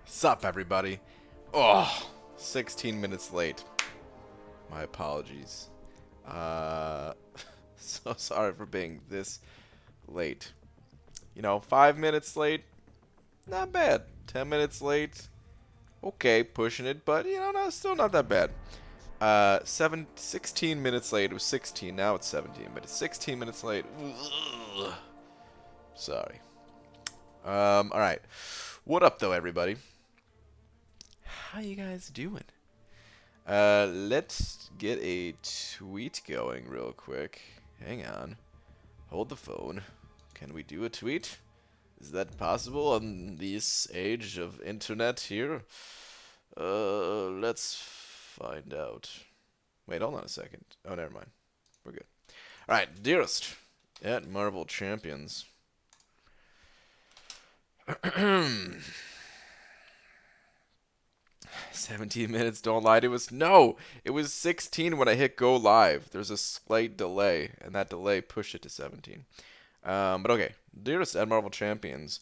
Sup, everybody? Oh, 16 minutes late. My apologies. Uh, so sorry for being this late. 5 minutes late, not bad. 10 minutes late, okay, pushing it, but still not that bad. 16 minutes late. It was 16. Now it's 17, but it's 16 minutes late. Ugh. Sorry. All right. What up, though, everybody? How you guys doing? Let's get a tweet going real quick. Hang on. Hold the phone. Can we do a tweet? Is that possible on this age of internet here? Let's find out. Wait, hold on a second. Oh, never mind. We're good. Alright, dearest at Marvel Champions. 17 minutes, don't lie to us. No! It was 16 when I hit go live. There's a slight delay, and that delay pushed it to 17. But okay, dearest at Marvel Champions,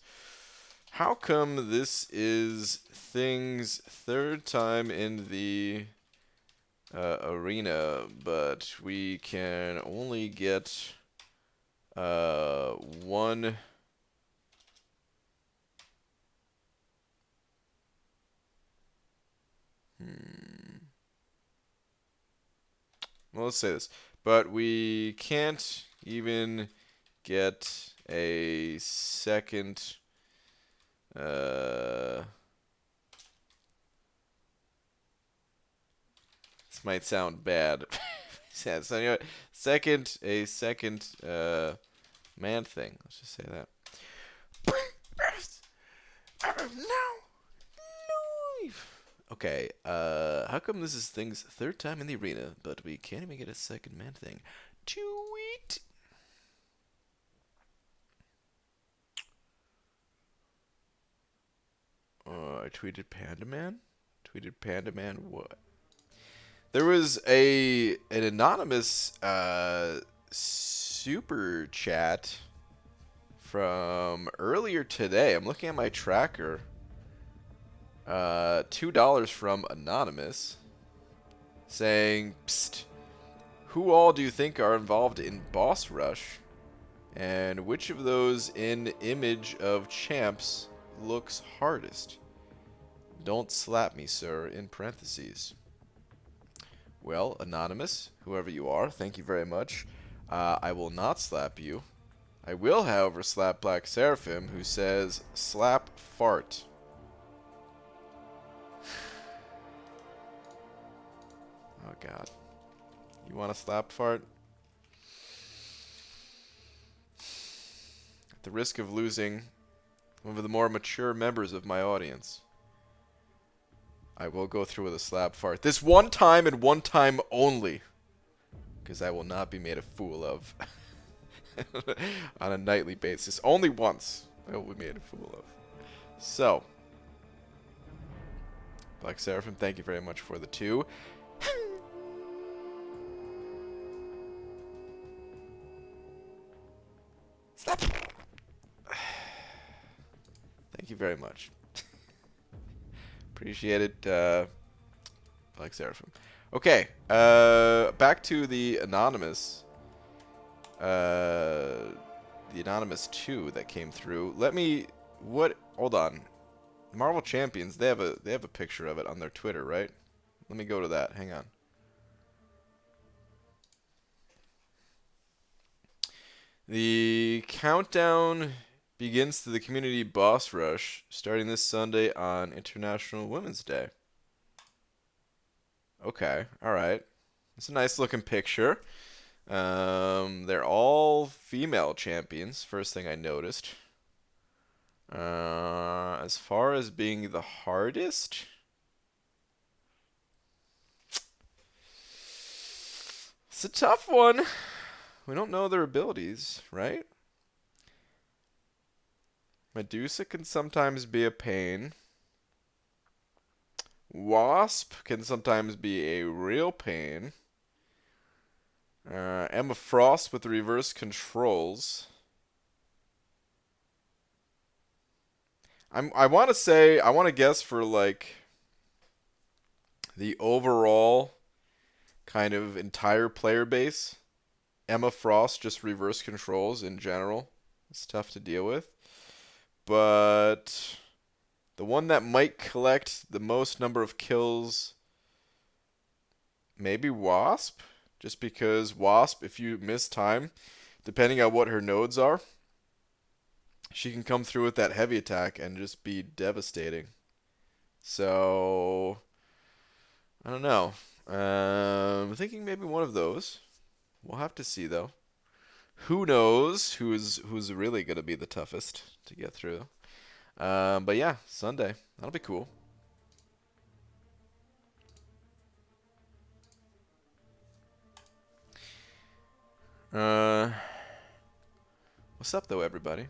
how come this is Thing's third time in the arena, but we can only get one... Well, let's say this. But we can't even get a second... this might sound bad. Yeah, so anyway, a second man thing. Let's just say that. Okay, how come this is Thing's third time in the arena, but we can't even get a second man thing? Tweet! I tweeted Panda Man? Tweeted Panda Man what? There was an anonymous super chat from earlier today. I'm looking at my tracker. $2 from Anonymous saying, "Psst, who all do you think are involved in Boss Rush? And which of those in Image of Champs looks hardest? Don't slap me, sir," in parentheses. Well, Anonymous, whoever you are, thank you very much. I will not slap you. I will, however, slap Black Seraphim, who says, "Slap fart." Oh, God. You want to slap fart? At the risk of losing one of the more mature members of my audience, I will go through with a slap fart. This one time and one time only. Because I will not be made a fool of on a nightly basis. Only once I will be made a fool of. So, Black Seraphim, thank you very much for the 2. Stop. Thank you very much. Appreciate it, Black Seraphim. Okay, back to the Anonymous. The Anonymous 2 that came through. Hold on. Marvel Champions, they have a picture of it on their Twitter, right? Let me go to that. Hang on. The countdown begins to the community boss rush starting this Sunday on International Women's Day. Okay, alright. It's a nice looking picture. They're all female champions, first thing I noticed. As far as being the hardest, it's a tough one. We don't know their abilities, right? Medusa can sometimes be a pain. Wasp can sometimes be a real pain. Emma Frost with the reverse controls. I want to guess for like the overall kind of entire player base. Emma Frost just reverse controls in general. It's tough to deal with. But the one that might collect the most number of kills, maybe Wasp? Just because Wasp, if you miss time, depending on what her nodes are, she can come through with that heavy attack and just be devastating. So, I don't know. I'm thinking maybe one of those. We'll have to see, though. Who knows who's really going to be the toughest to get through. But yeah, Sunday. That'll be cool. What's up, though, everybody?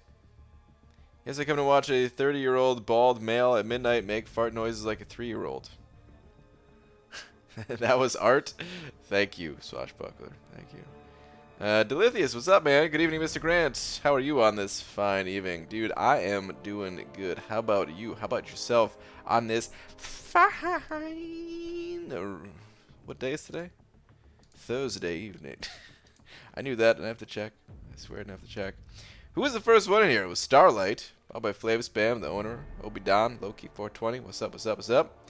Yes, I come to watch a 30-year-old bald male at midnight make fart noises like a 3-year-old. That was art. Thank you, Swashbuckler. Thank you. Delithius, what's up, man? Good evening, Mr. Grant. How are you on this fine evening? Dude, I am doing good. How about you? How about yourself on this fine... What day is today? Thursday evening. I knew that, and I have to check. I swear I didn't have to check. Who was the first one in here? It was Starlight. Followed by Flav Spam, the owner. Obi Don, Loki 420. What's up, what's up, what's up?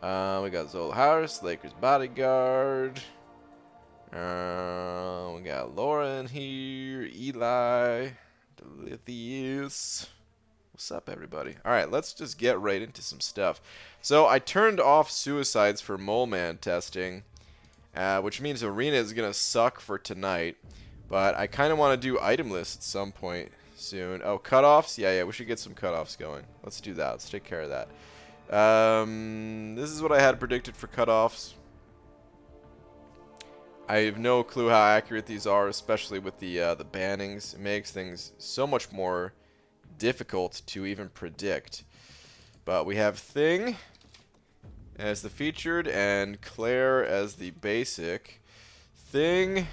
We got Zola Harris, Lakers Bodyguard. We got Laura in here, Eli, Delithius. What's up, everybody? Alright, let's just get right into some stuff. So, I turned off suicides for Mole Man testing, which means Arena is going to suck for tonight. But I kind of want to do item lists at some point soon. Oh, cutoffs? Yeah, we should get some cutoffs going. Let's do that. Let's take care of that. This is what I had predicted for cutoffs. I have no clue how accurate these are, especially with the bannings. It makes things so much more difficult to even predict. But we have Thing as the featured and Claire as the basic. Thing,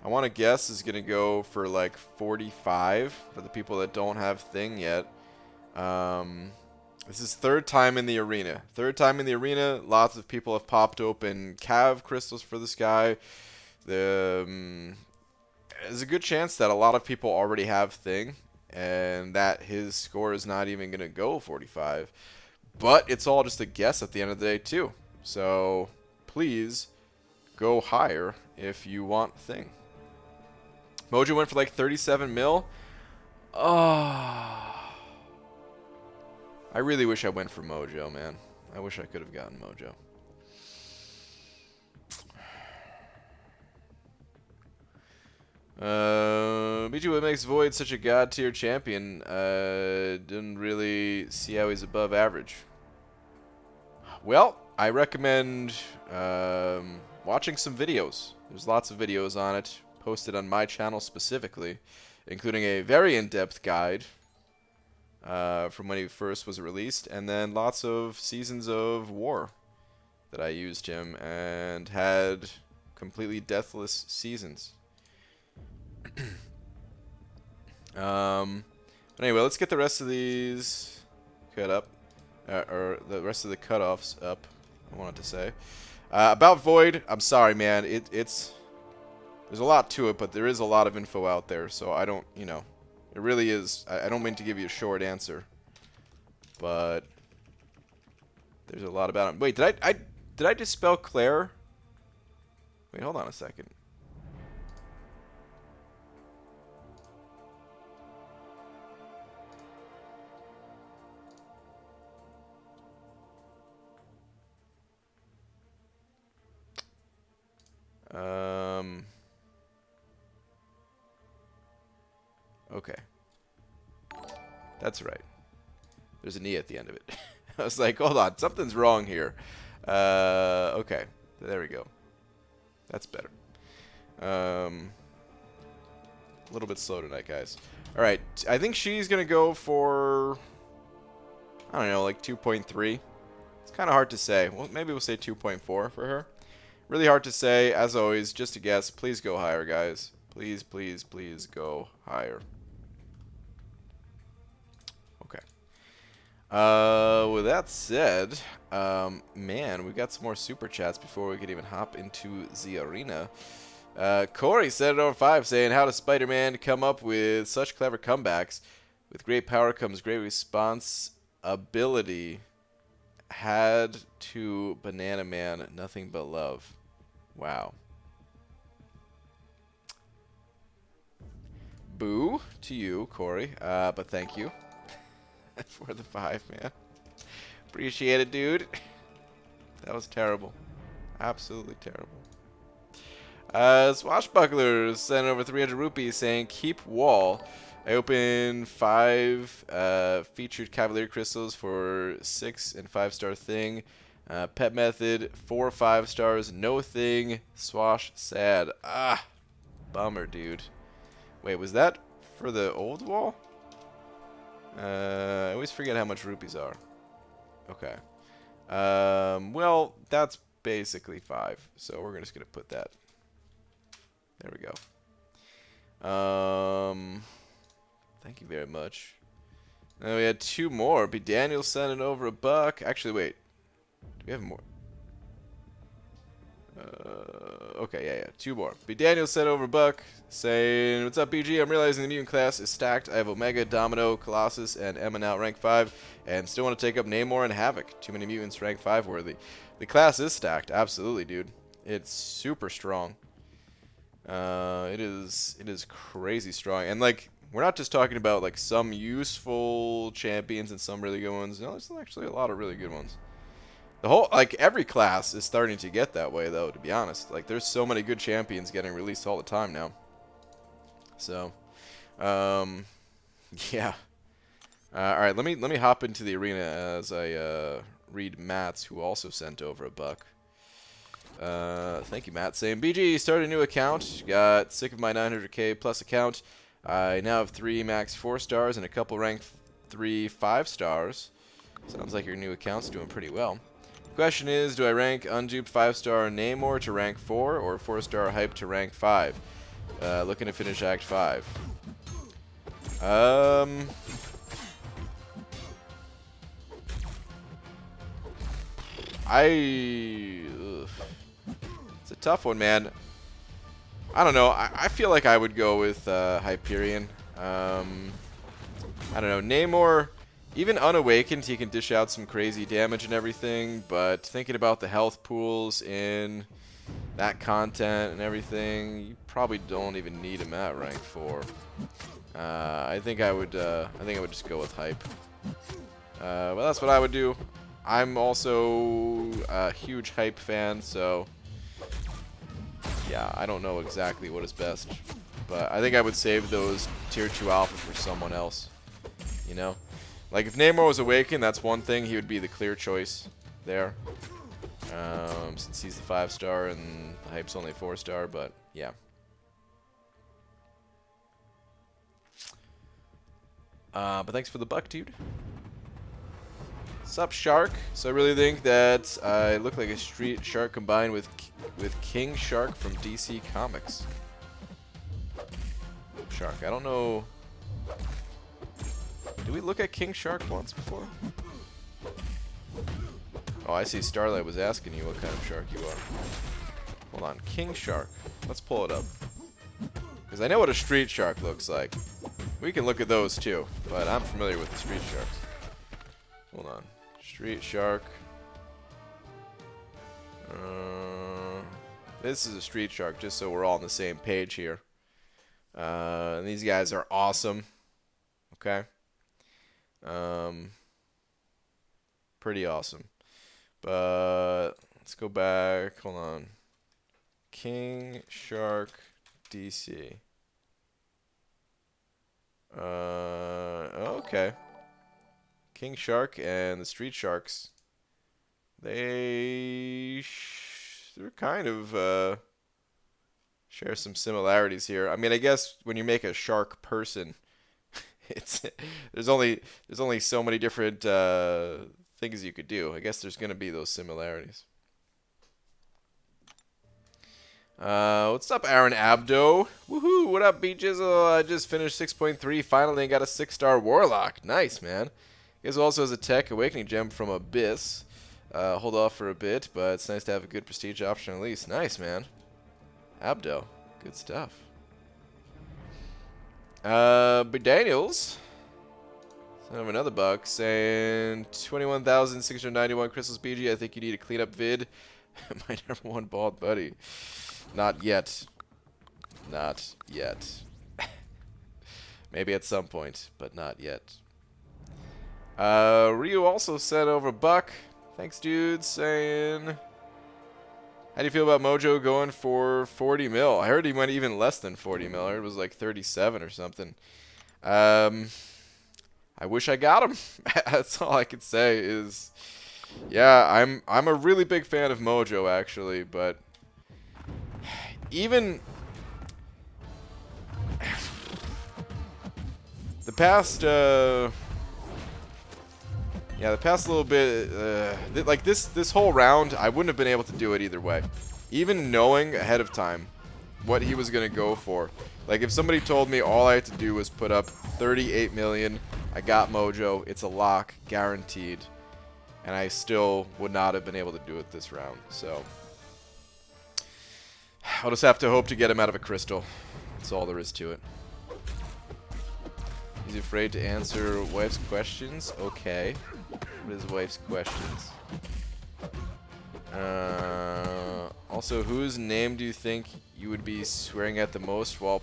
I want to guess, is going to go for like 45 for the people that don't have Thing yet. This is third time in the arena. Third time in the arena. Lots of people have popped open Cav crystals for this guy. There's a good chance that a lot of people already have Thing, and that his score is not even going to go 45. But it's all just a guess at the end of the day, too. So please go higher if you want Thing. Mojo went for like 37 mil. Oh. I really wish I went for Mojo, man. I wish I could have gotten Mojo. BG, what makes Void such a god-tier champion? Didn't really see how he's above average. Well, I recommend watching some videos. There's lots of videos on it, posted on my channel specifically, including a very in-depth guide from when he first was released, and then lots of seasons of War that I used him and had completely deathless seasons. But anyway, let's get the rest of these cut up, or the rest of the cutoffs up. I wanted to say about Void. I'm sorry, man. It's there's a lot to it, but there is a lot of info out there, so I don't, it really is. I don't mean to give you a short answer, but there's a lot about him. Wait, did I just spell Claire? Wait, hold on a second. Okay. That's right. There's an E at the end of it. I was like, hold on, something's wrong here. Okay. There we go. That's better. A little bit slow tonight, guys. Alright, I think she's going to go for, I don't know, like 2.3. It's kind of hard to say. Well, maybe we'll say 2.4 for her. Really hard to say. As always, just a guess. Please go higher, guys. Please, please, please go higher. Okay. With that said, man, we got some more super chats before we could even hop into the arena. Corey said it over 5 saying, how does Spider-Man come up with such clever comebacks? With great power comes great responsibility. Had to Banana Man, nothing but love. Wow. Boo to you, Corey. But thank you for the 5, man. Appreciate it, dude. That was terrible. Absolutely terrible. Swashbucklers sent over 300 rupees saying, keep wall. I opened 5 featured Cavalier crystals for 6 and 5-star thing. Pet method, 4 5 stars, no thing. Swash sad. Ah, bummer, dude. Wait, was that for the old wall? I always forget how much rupees are. Okay. Well, that's basically 5, so we're just gonna put that. There we go. Thank you very much. Now we had 2 more. B. Daniel sending over $1. Actually, wait. Do we have more? Okay, yeah. 2 more. B. Daniel sent over $1 saying, what's up, BG? I'm realizing the mutant class is stacked. I have Omega, Domino, Colossus, and Emma now rank 5, and still want to take up Namor and Havoc. Too many mutants rank 5 worthy. The class is stacked. Absolutely, dude. It's super strong. It is crazy strong. And, like, we're not just talking about, like, some useful champions and some really good ones. No, there's actually a lot of really good ones. The whole, like, every class is starting to get that way, though, to be honest. Like, there's so many good champions getting released all the time now. So, yeah. Alright, let me hop into the arena as I, read Matt's, who also sent over $1. Thank you, Matt. Saying, BG, started a new account. Got sick of my 900k plus account. I now have 3 max 4 stars and a couple rank 3 5 stars. Sounds like your new account's doing pretty well. Question is, do I rank unduped 5-star Namor to rank 4 or 4-star hype to rank 5? Looking to finish Act 5. It's a tough one, man. I don't know. I feel like I would go with Hyperion. I don't know. Namor, even unawakened, he can dish out some crazy damage and everything, but thinking about the health pools in that content and everything, you probably don't even need him at rank 4. I think I would just go with Hype. Well, that's what I would do. I'm also a huge Hype fan, so yeah, I don't know exactly what is best, but I think I would save those tier 2 alpha for someone else, you know? Like, if Namor was awakened, that's one thing. He would be the clear choice there, since he's the 5-star and the Hype's only 4-star, but yeah. But thanks for the $1, dude. Sup, Shark? So I really think that I look like a street shark combined with King Shark from DC Comics. Shark, I don't know. Did we look at King Shark once before? Oh, I see. Starlight was asking you what kind of shark you are. Hold on, King Shark. Let's pull it up. Because I know what a street shark looks like. We can look at those too, but I'm familiar with the street sharks. Hold on. Street shark. This is a street shark, just so we're all on the same page here. And these guys are awesome. Okay. Pretty awesome. But let's go back. Hold on. King Shark DC. Okay. King Shark and the Street Sharks. They're kind of share some similarities here. I mean, I guess when you make a shark person, there's only so many different things you could do. I guess there's gonna be those similarities. What's up, Aaron Abdo? Woohoo! What up, B Jizzle? I just finished 6.3 finally and got a 6-star Warlock. Nice, man. He also has a tech awakening gem from Abyss. Hold off for a bit, but it's nice to have a good prestige option at least. Nice, man. Abdo. Good stuff. But Daniels, son of another buck, saying 21,691 crystals BG. I think you need a clean up vid. My number one bald buddy. Not yet. Not yet. Maybe at some point, but not yet. Ryu also sent over a buck. Thanks, dude. Saying, how do you feel about Mojo going for 40 mil? I heard he went even less than 40 mil. I heard it was like 37 or something. I wish I got him. That's all I could say is, yeah, I'm a really big fan of Mojo actually, but even the past yeah, the past little bit, like this whole round, I wouldn't have been able to do it either way. Even knowing ahead of time what he was going to go for. Like, if somebody told me all I had to do was put up 38 million, I got Mojo, it's a lock, guaranteed, and I still would not have been able to do it this round. So, I'll just have to hope to get him out of a crystal. That's all there is to it. He's afraid to answer wife's questions. Okay. What is wife's questions? Also, whose name do you think you would be swearing at the most while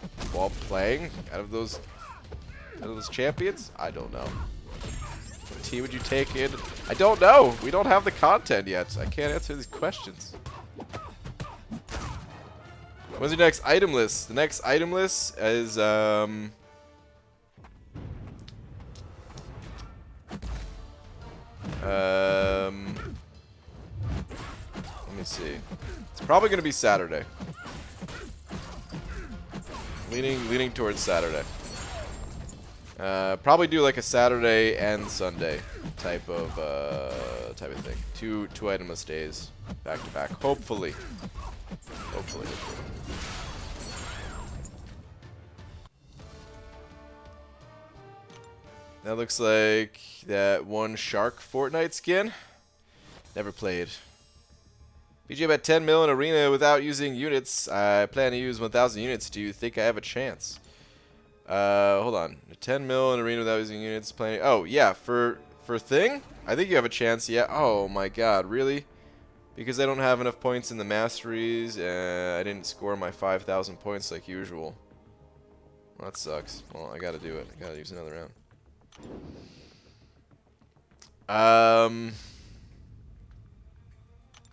playing? Out of those champions? I don't know. What team would you take in? I don't know. We don't have the content yet. I can't answer these questions. When's your next item list? The next item list is let me see. It's probably going to be Saturday. Leaning towards Saturday. Probably do like a Saturday and Sunday type of thing. Two itemless days back to back. Hopefully. Hopefully. That looks like that one Shark Fortnite skin. Never played. BG about 10 mil in arena without using units. I plan to use 1,000 units. Do you think I have a chance? Hold on. 10 mil in arena without using units. Planning. Oh yeah, for thing. I think you have a chance. Yeah. Oh my God, really? Because I don't have enough points in the masteries. I didn't score my 5,000 points like usual. Well, that sucks. Well, I gotta do it. I gotta use another round.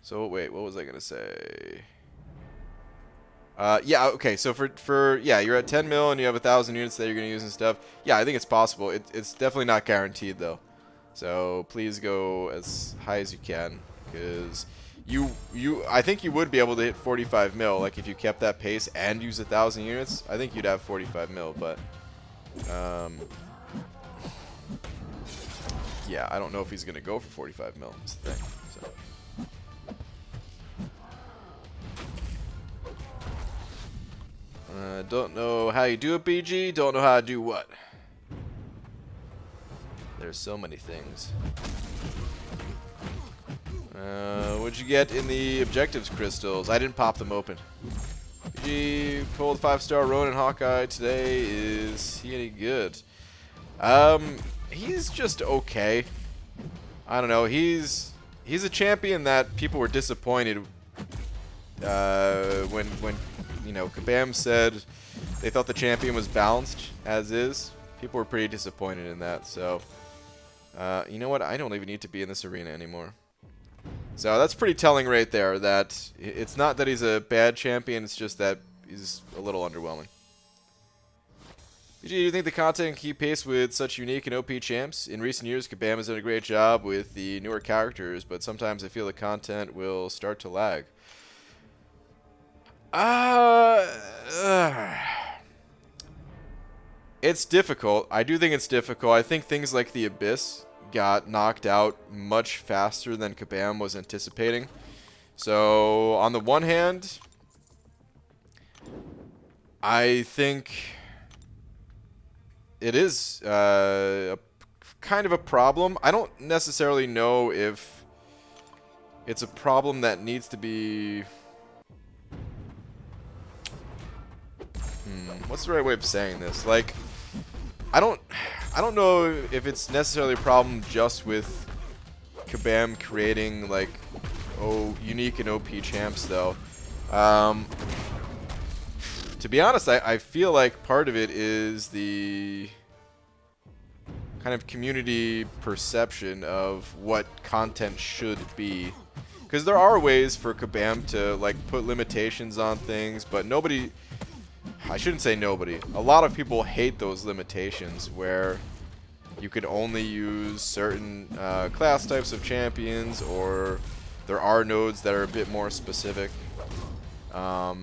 So wait, what was I gonna say? Yeah, okay. So yeah, you're at 10 mil and you have 1,000 units that you're gonna use and stuff. Yeah, I think it's possible. It's definitely not guaranteed though. So please go as high as you can, because I think you would be able to hit 45 mil. Like if you kept that pace and use 1,000 units, I think you'd have 45 mil. But yeah, I don't know if he's gonna go for 45 mil. That's the thing. So. Don't know how you do it, BG. Don't know how to do what. There's so many things. What'd you get in the objectives crystals? I didn't pop them open. BG pulled 5-star Ronan Hawkeye today. Is he any good? He's just okay. I don't know. He's a champion that people were disappointed when you know, Kabam said they thought the champion was balanced as is. People were pretty disappointed in that. So, you know what? I don't even need to be in this arena anymore. So that's pretty telling right there. That it's not that he's a bad champion. It's just that he's a little underwhelming. Do you think the content can keep pace with such unique and OP champs? In recent years, Kabam has done a great job with the newer characters, but sometimes I feel the content will start to lag. It's difficult. I do think it's difficult. I think things like the Abyss got knocked out much faster than Kabam was anticipating. So, on the one hand, I think it is kind of a problem. I don't necessarily know if it's a problem that needs to be... what's the right way of saying this? Like, I don't know if it's necessarily a problem just with Kabam creating, like, unique and OP champs, though. To be honest, I feel like part of it is the kind of community perception of what content should be. Because there are ways for Kabam to, like, put limitations on things, but nobody... I shouldn't say nobody. A lot of people hate those limitations where you can only use certain class types of champions, or there are nodes that are a bit more specific. I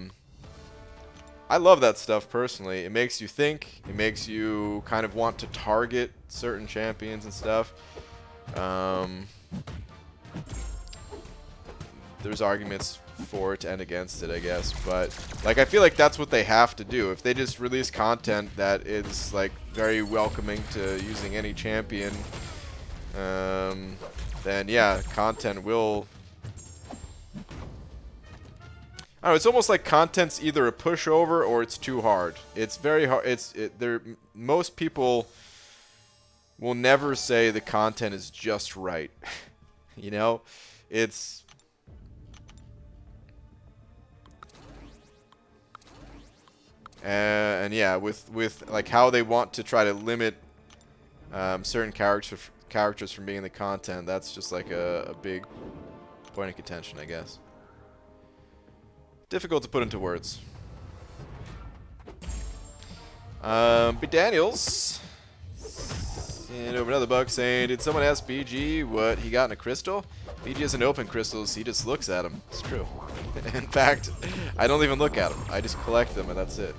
love that stuff personally. It makes you think. It makes you kind of want to target certain champions and stuff. There's arguments for it and against it, I guess, but like I feel like that's what they have to do. If they just release content that is like very welcoming to using any champion, then yeah, content will... I don't know, it's almost like content's either a pushover or it's too hard. It's very hard. Most people will never say the content is just right. You know, it's... and yeah, with like how they want to try to limit certain characters from being in the content, that's just like a big point of contention, I guess. Difficult to put into words. B. Daniels and over another buck saying, did someone ask BG what he got in a crystal? BG doesn't open crystals, he just looks at them. It's true. In fact, I don't even look at them. I just collect them and that's it.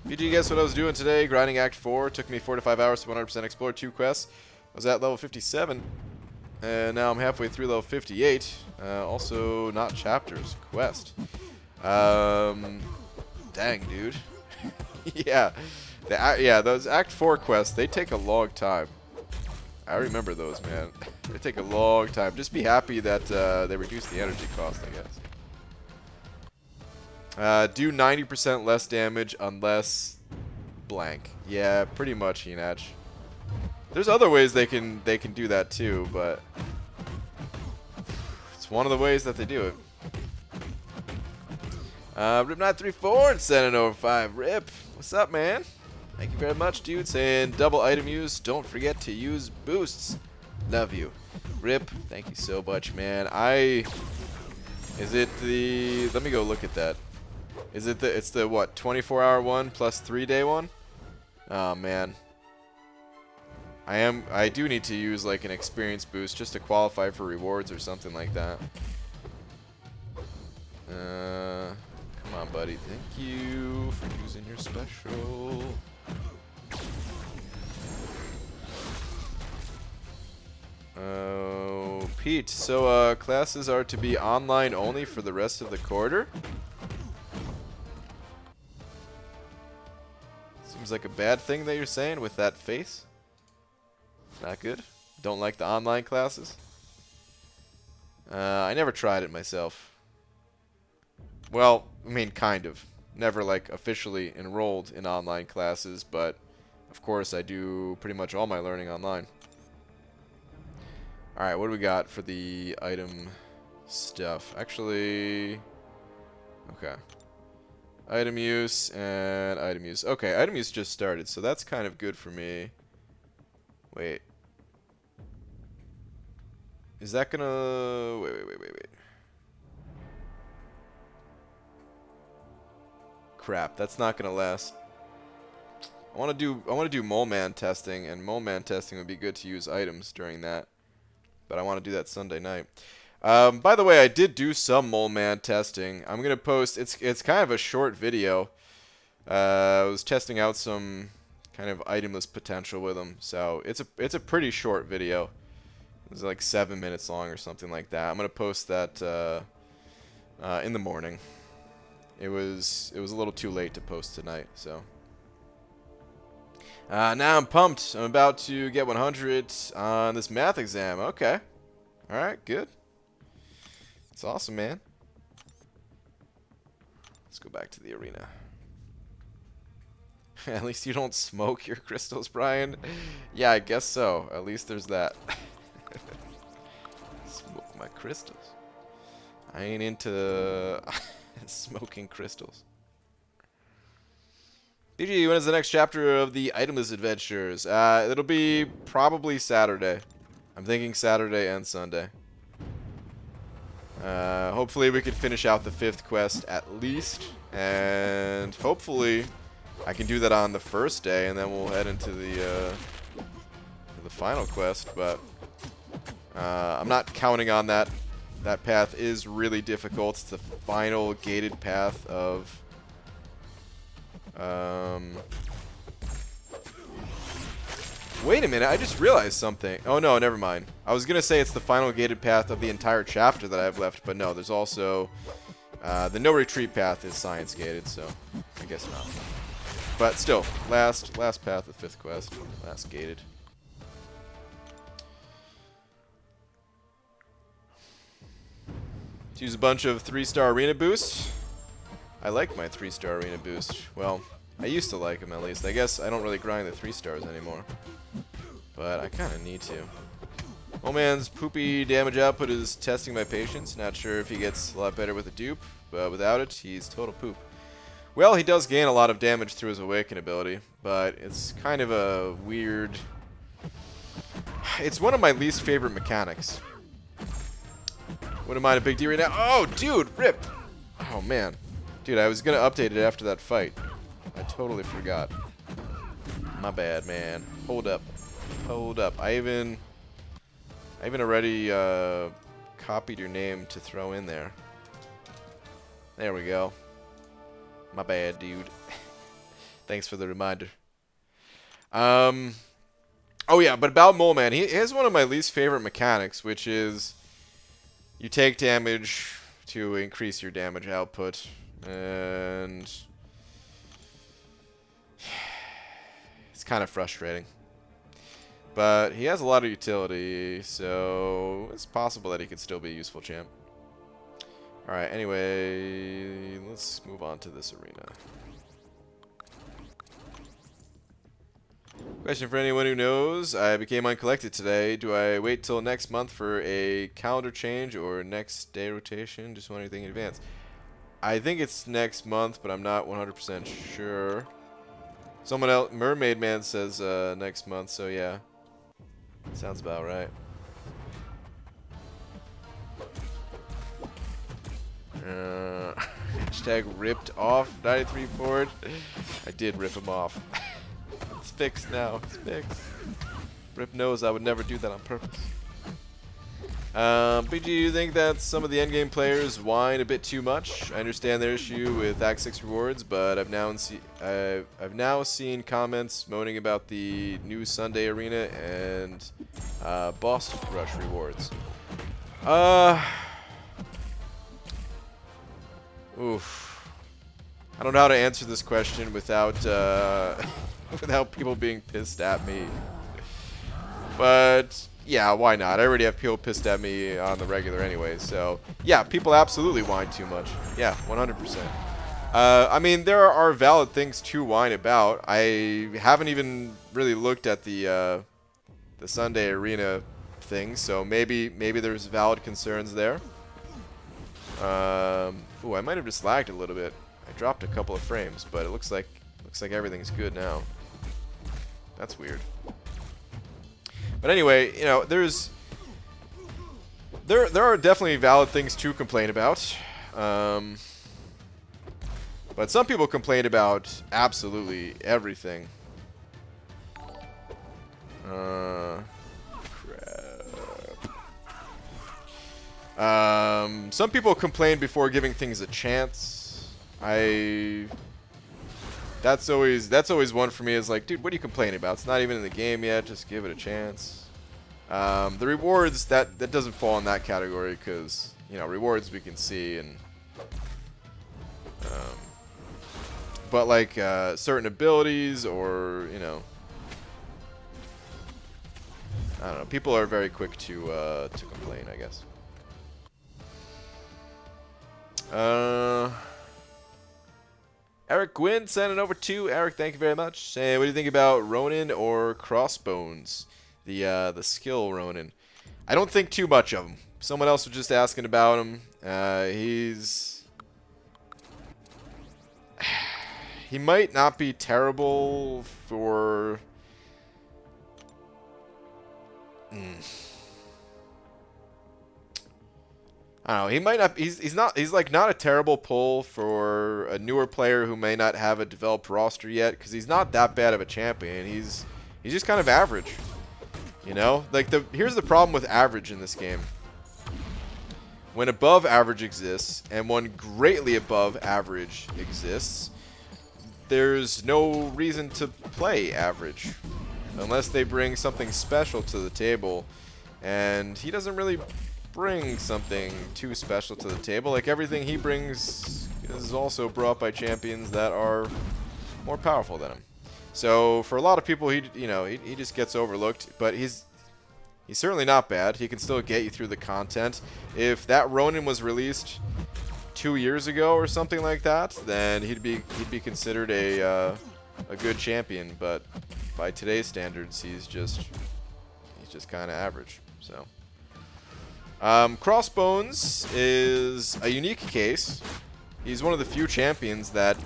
BG, guess what I was doing today? Grinding Act 4. Took me 4 to 5 hours to 100% explore 2 quests. I was at level 57. And now I'm halfway through level 58. Also, not chapters. Quest. Dang, dude. Yeah. Yeah, those Act 4 quests, they take a long time. I remember those, man. They take a long time. Just be happy that they reduce the energy cost, I guess. Do 90% less damage unless blank. Yeah, pretty much, Enach. There's other ways they can do that too, but it's one of the ways that they do it. Rip934 and sending over 5. Rip, what's up, man? Thank you very much, dude. Saying double item use. Don't forget to use boosts. Love you. Rip, thank you so much, man. Is it the... Let me go look at that. Is it the... It's the, what, 24-hour one plus 3-day one? Oh, man. I do need to use, like, an experience boost just to qualify for rewards or something like that. Come on, buddy. Thank you for using your special. Oh, Pete. So, classes are to be online only for the rest of the quarter? Seems like a bad thing that you're saying with that face. Not good. Don't like the online classes. I never tried it myself. Well, I mean, kind of. Never, like, officially enrolled in online classes, but of course I do pretty much all my learning online. Alright, what do we got for the item stuff? Actually, okay. Item use and item use. Okay, item use just started, so that's kind of good for me. Wait. Is that gonna... Wait. Crap, that's not gonna last. I want to do mole man testing, and mole man testing would be good to use items during that. But I want to do that Sunday night. By the way, I did do some mole man testing. I'm gonna post. It's kind of a short video. I was testing out some kind of itemless potential with them, so it's a pretty short video. It's like 7 minutes long or something like that. I'm gonna post that in the morning. It was a little too late to post tonight, so Now I'm pumped. I'm about to get 100 on this math exam. Okay. Alright, good. It's awesome, man. Let's go back to the arena. At least you don't smoke your crystals, Brian. Yeah, I guess so. At least there's that. Smoke my crystals. I ain't into smoking crystals. BG, when is the next chapter of the Itemless Adventures? It'll be probably Saturday. I'm thinking Saturday and Sunday. Hopefully we can finish out the 5th quest at least. And hopefully I can do that on the first day, and then we'll head into the final quest. But I'm not counting on that. That path is really difficult. It's the final gated path of... Wait a minute, I just realized something. Oh no, never mind. I was gonna say it's the final gated path of the entire chapter that I have left, but no, there's also... the no retreat path is science gated, so I guess not. But still, last path of 5th quest, last gated. Let's use a bunch of 3-star arena boosts. I like my 3-star arena boost. Well, I used to like them at least. I guess I don't really grind the 3 stars anymore. But I kind of need to. Oh man's poopy damage output is testing my patience. Not sure if he gets a lot better with a dupe, but without it, he's total poop. Well, he does gain a lot of damage through his awaken ability, but it's kind of a weird... It's one of my least favorite mechanics. Wouldn't mind a big D right now. Oh, dude, rip! Oh man. Dude, I was gonna update it after that fight. I totally forgot. My bad, man. Hold up. Hold up. I even already copied your name to throw in there. There we go. My bad, dude. Thanks for the reminder. Oh yeah, but about Mole Man, he has one of my least favorite mechanics, which is you take damage to increase your damage output. And it's kind of frustrating. But he has a lot of utility, so it's possible that he could still be a useful champ. Alright, anyway, let's move on to this arena. Question for anyone who knows. I became uncollected today. Do I wait till next month for a calendar change or next day rotation? Just want anything in advance. I think it's next month, but I'm not 100% sure. Someone else, Mermaid Man says next month, so yeah. Sounds about right. Hashtag ripped off 93 Ford. I did rip him off. It's fixed now. It's fixed. Rip knows I would never do that on purpose. BG, do you think that some of the endgame players whine a bit too much? I understand their issue with Act 6 rewards, but I've now seen comments moaning about the new Sunday arena and boss rush rewards. Oof. I don't know how to answer this question without without people being pissed at me. But yeah, why not? I already have people pissed at me on the regular anyway, so yeah, people absolutely whine too much. Yeah, 100%. I mean, there are valid things to whine about. I haven't even really looked at the Sunday arena thing, so maybe there's valid concerns there. Ooh, I might have just lagged a little bit. I dropped a couple of frames, but it looks like everything's good now. That's weird. But anyway, you know, there are definitely valid things to complain about. But some people complain about absolutely everything. Crap. Some people complain before giving things a chance. That's always one for me, is like, dude, what are you complaining about? It's not even in the game yet, just give it a chance. The rewards, that doesn't fall in that category, because, you know, rewards we can see, and but like certain abilities, or, you know, I don't know. People are very quick to complain, I guess. Eric Gwynn sending over to Eric. Thank you very much. Saying, what do you think about Ronan or Crossbones? The skill Ronan. I don't think too much of him. Someone else was just asking about him. He might not be terrible for. I don't know. He might not. He's like not a terrible pull for a newer player who may not have a developed roster yet, because he's not that bad of a champion. He's just kind of average. You know, like here's the problem with average in this game. When above average exists and when greatly above average exists, there's no reason to play average unless they bring something special to the table, and he doesn't really bring something too special to the table. Like, everything he brings is also brought by champions that are more powerful than him. So for a lot of people, he just gets overlooked, but he's certainly not bad. He can still get you through the content. If that Ronan was released 2 years ago or something like that, then he'd be considered a good champion. But by today's standards, he's just kind of average. So Crossbones is a unique case. He's one of the few champions that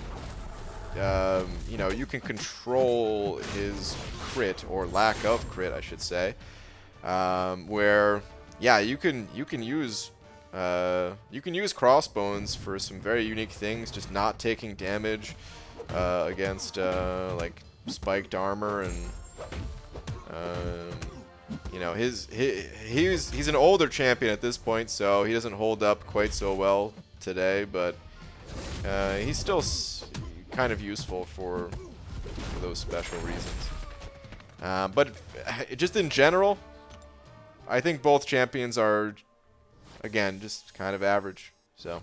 you can control his crit, or lack of crit, I should say. Where, yeah, you can use Crossbones for some very unique things, just not taking damage against like spiked armor, and he's an older champion at this point, so he doesn't hold up quite so well today, but he's still kind of useful for those special reasons. But just in general, I think both champions are, again, just kind of average. So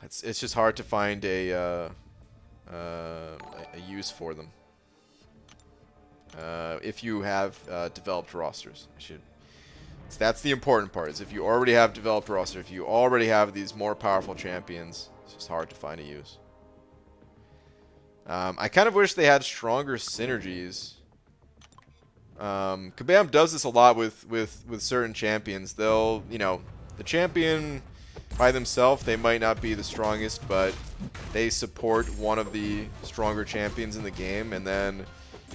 it's just hard to find a use for them if you have developed rosters. So that's the important part. Is if you already have developed roster, if you already have these more powerful champions, it's just hard to find a use. I kind of wish they had stronger synergies. Kabam does this a lot with certain champions. They'll, the champion by themselves, they might not be the strongest, but they support one of the stronger champions in the game, and then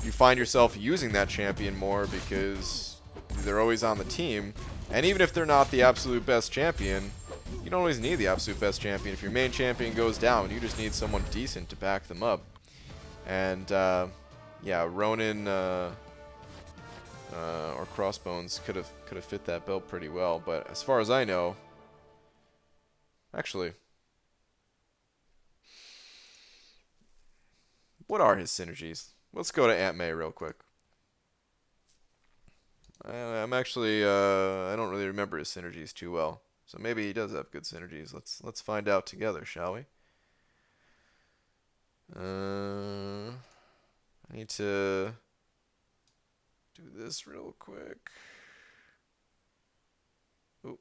you find yourself using that champion more because they're always on the team. And even if they're not the absolute best champion, you don't always need the absolute best champion. If your main champion goes down, you just need someone decent to back them up. And yeah, Ronan or Crossbones could have fit that build pretty well. But as far as I know, actually, what are his synergies? Let's go to Aunt May real quick. I'm actually I don't really remember his synergies too well, so maybe he does have good synergies. Let's find out together, shall we? I need to do this real quick. Oh,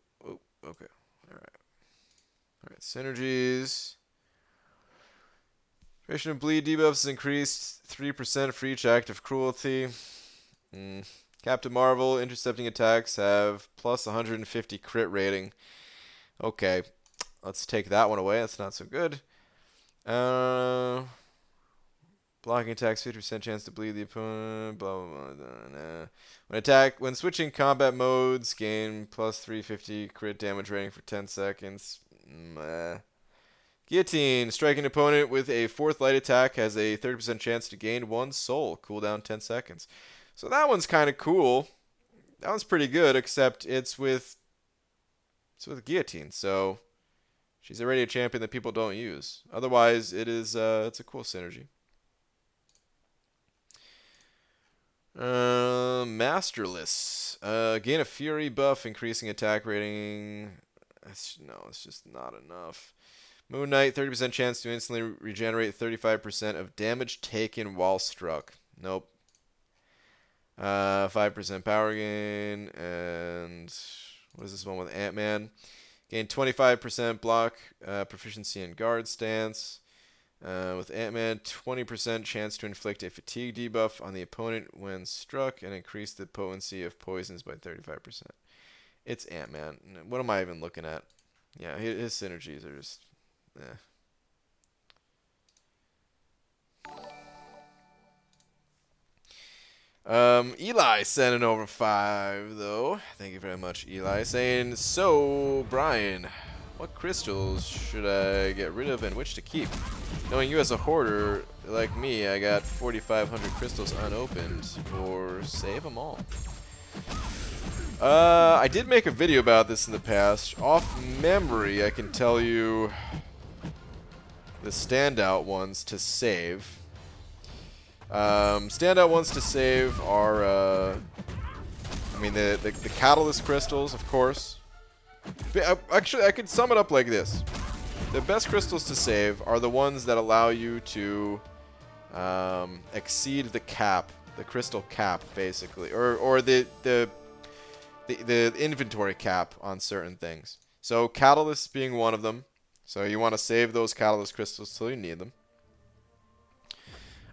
okay. All right, synergies. Duration of bleed debuffs is increased 3% for each act of cruelty. Captain Marvel, intercepting attacks have plus 150 crit rating. Okay, let's take that one away. That's not so good. Blocking attacks, 50% chance to bleed the opponent. Blah blah blah. When switching combat modes, gain plus 350 crit damage rating for 10 seconds. Guillotine, striking an opponent with a 4th light attack has a 30% chance to gain 1 soul. Cooldown 10 seconds. So that one's kind of cool. That one's pretty good, except it's with Guillotine. So she's already a champion that people don't use. Otherwise, it's a cool synergy. Masterless. Gain a Fury buff, increasing attack rating. It's just not enough. Moon Knight, 30% chance to instantly regenerate 35% of damage taken while struck. Nope. 5% power gain, and what is this one with Ant-Man? Gain 25% block proficiency and guard stance. With Ant-Man, 20% chance to inflict a fatigue debuff on the opponent when struck and increase the potency of poisons by 35%. It's Ant-Man. What am I even looking at? Yeah, his synergies are just... eh. Eli sending over 5, though. Thank you very much, Eli. Saying, so, Brian, what crystals should I get rid of and which to keep? Knowing you as a hoarder like me, I got 4,500 crystals unopened, or save them all. I did make a video about this in the past. Off memory, I can tell you the standout ones to save. Standout ones to save are, I mean, the catalyst crystals, of course. Actually, I could sum it up like this. The best crystals to save are the ones that allow you to exceed the cap, the crystal cap, basically, or the inventory cap on certain things. So catalysts being one of them. So you want to save those catalyst crystals till you need them.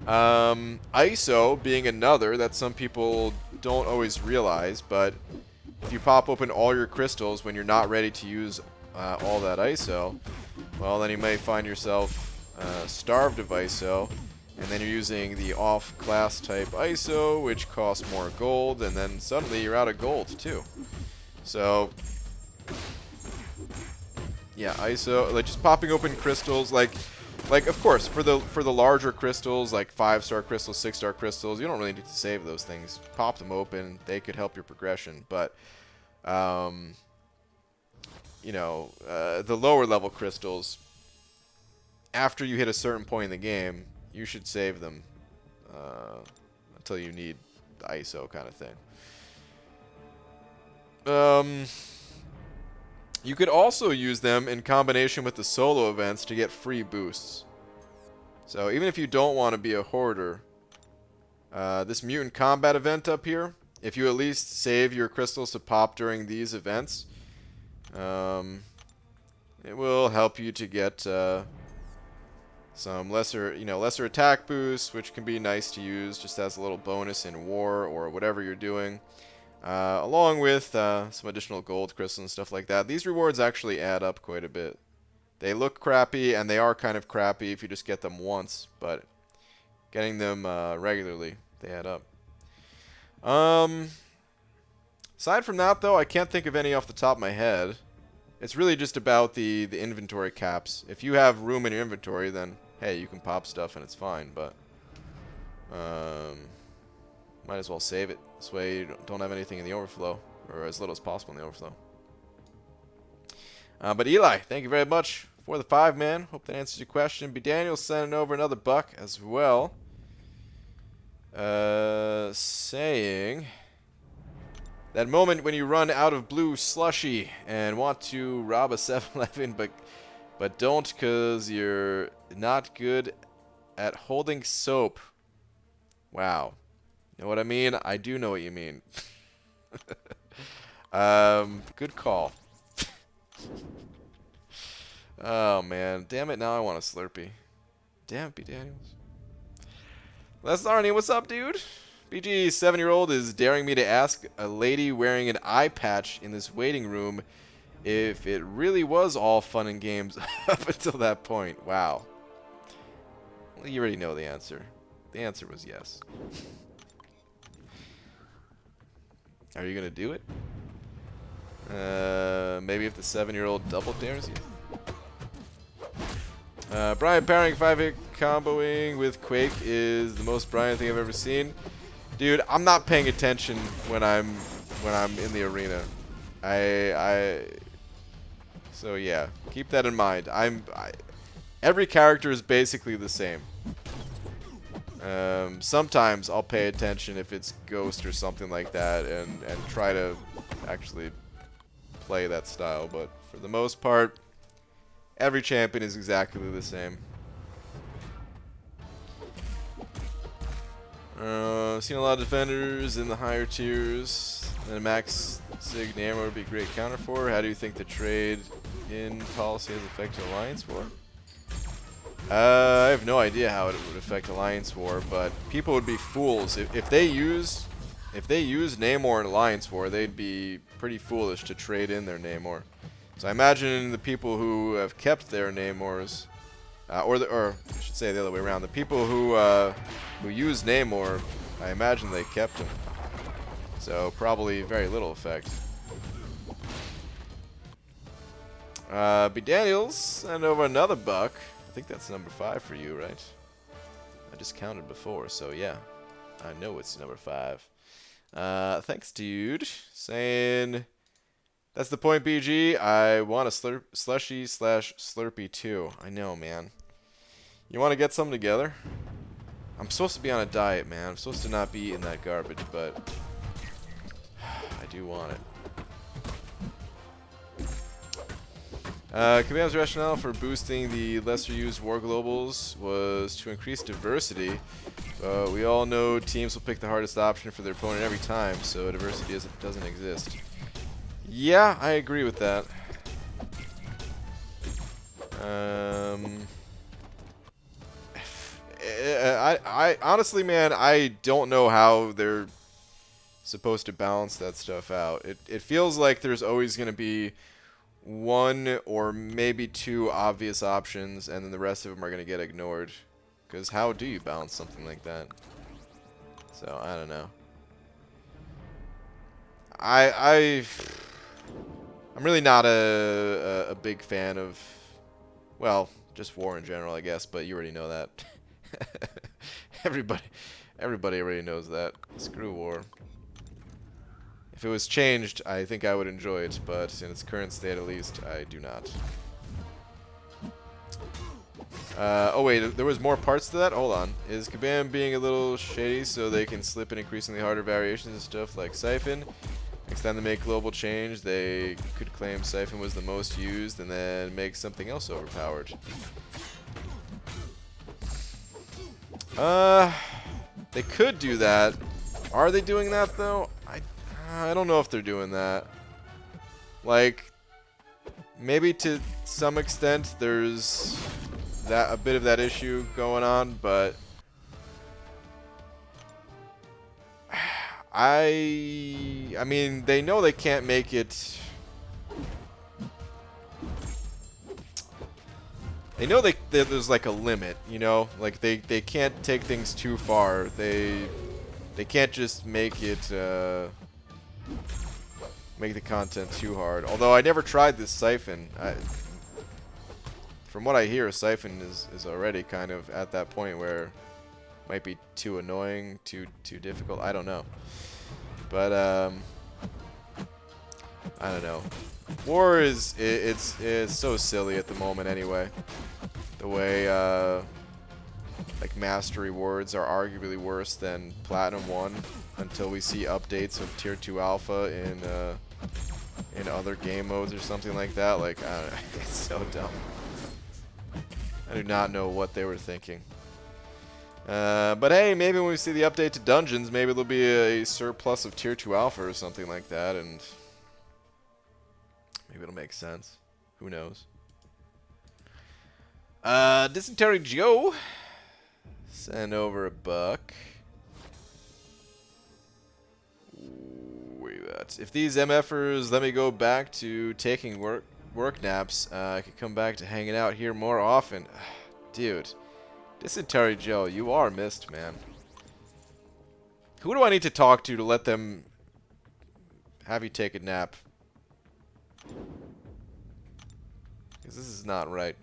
ISO being another that some people don't always realize, but if you pop open all your crystals when you're not ready to use all that ISO, well, then you may find yourself starved of ISO, and then you're using the off-class type ISO, which costs more gold, and then suddenly you're out of gold too. So, yeah, ISO, like just popping open crystals, like of course, for the larger crystals, like 5-star crystals, 6-star crystals, you don't really need to save those things. Pop them open; they could help your progression. But, you know, the lower level crystals, after you hit a certain point in the game, you should save them until you need the ISO kind of thing. You could also use them in combination with the solo events to get free boosts. So even if you don't want to be a hoarder, this mutant combat event up here, if you at least save your crystals to pop during these events, it will help you to get some lesser attack boosts, which can be nice to use just as a little bonus in war or whatever you're doing. Along with some additional gold crystals and stuff like that. These rewards actually add up quite a bit. They look crappy, and they are kind of crappy if you just get them once, but getting them regularly, they add up. Aside from that, though, I can't think of any off the top of my head. It's really just about the inventory caps. If you have room in your inventory, then, hey, you can pop stuff and it's fine, but... might as well save it. This way you don't have anything in the overflow, or as little as possible in the overflow. But Eli, thank you very much for the 5, man. Hope that answers your question. B. Daniel sending over another buck as well. Saying that moment when you run out of blue slushy and want to rob a 7-Eleven, but don't because you're not good at holding soap. Wow. You know what I mean? I do know what you mean. Good call. Oh, man. Damn it, now I want a Slurpee. Damn it, B. Daniels. Les Arnie, what's up, dude? BG, 7-year-old, is daring me to ask a lady wearing an eye patch in this waiting room if it really was all fun and games up until that point. Wow. Well, you already know the answer. The answer was yes. Are you gonna do it? Maybe if the 7-year-old double dares you. Brian pairing 5-hit comboing with Quake is the most Brian thing I've ever seen. Dude, I'm not paying attention when I'm in the arena. So yeah, keep that in mind. Every character is basically the same. Sometimes I'll pay attention if it's Ghost or something like that and try to actually play that style, but for the most part, every champion is exactly the same. I've seen a lot of defenders in the higher tiers, and a max sig Namor would be a great counter for. How do you think the trade in policy has affected Alliance War? I have no idea how it would affect Alliance War, but people would be fools if they used Namor in Alliance War. They'd be pretty foolish to trade in their Namor. So I imagine the people who have kept their Namors, or I should say the other way around, the people who use Namor, I imagine they kept him. So probably very little effect. B. Daniels, send over another buck. I think that's number 5 for you, right? I just counted before, so yeah. I know it's number 5. Thanks, dude. Saying, that's the point, BG. I want a slushy / Slurpee too. I know, man. You want to get some together? I'm supposed to be on a diet, man. I'm supposed to not be eating that garbage, but I do want it. Kabam's rationale for boosting the lesser used war globals was to increase diversity. We all know teams will pick the hardest option for their opponent every time, so diversity doesn't exist. Yeah, I agree with that. I honestly, man, I don't know how they're supposed to balance that stuff out. It feels like there's always going to be 1 or maybe 2 obvious options, and then the rest of them are going to get ignored. Because how do you balance something like that? So, I don't know. I'm really not a big fan of, well, just war in general, I guess, but you already know that. Everybody already knows that. Screw war. If it was changed, I think I would enjoy it, but in its current state at least, I do not. Oh wait, there was more parts to that? Hold on. Is Kabam being a little shady so they can slip in increasingly harder variations and stuff like Siphon? Next time they make global change, they could claim Siphon was the most used and then make something else overpowered. They could do that. Are they doing that though? I don't know if they're doing that. Like, maybe to some extent there's a bit of that issue going on, but I mean, they know they can't make it. They know there's like a limit, you know? Like they can't take things too far. They can't just make it make the content too hard. Although I never tried this Siphon. From what I hear, Siphon is already kind of at that point where it might be too annoying, too difficult. I don't know. But I don't know. War it's so silly at the moment anyway. The way like mastery rewards are arguably worse than Platinum 1 until we see updates of Tier 2 Alpha in other game modes or something like that. Like, I don't know. It's so dumb. I do not know what they were thinking. But hey, maybe when we see the update to Dungeons, maybe there'll be a surplus of Tier 2 Alpha or something like that, and maybe it'll make sense. Who knows? Dysentery Joe, send over a buck. Where you at? If these MFers let me go back to taking work naps, I could come back to hanging out here more often. Dude, Dysentery Joe, you are missed, man. Who do I need to talk to let them have you take a nap? Because this is not right.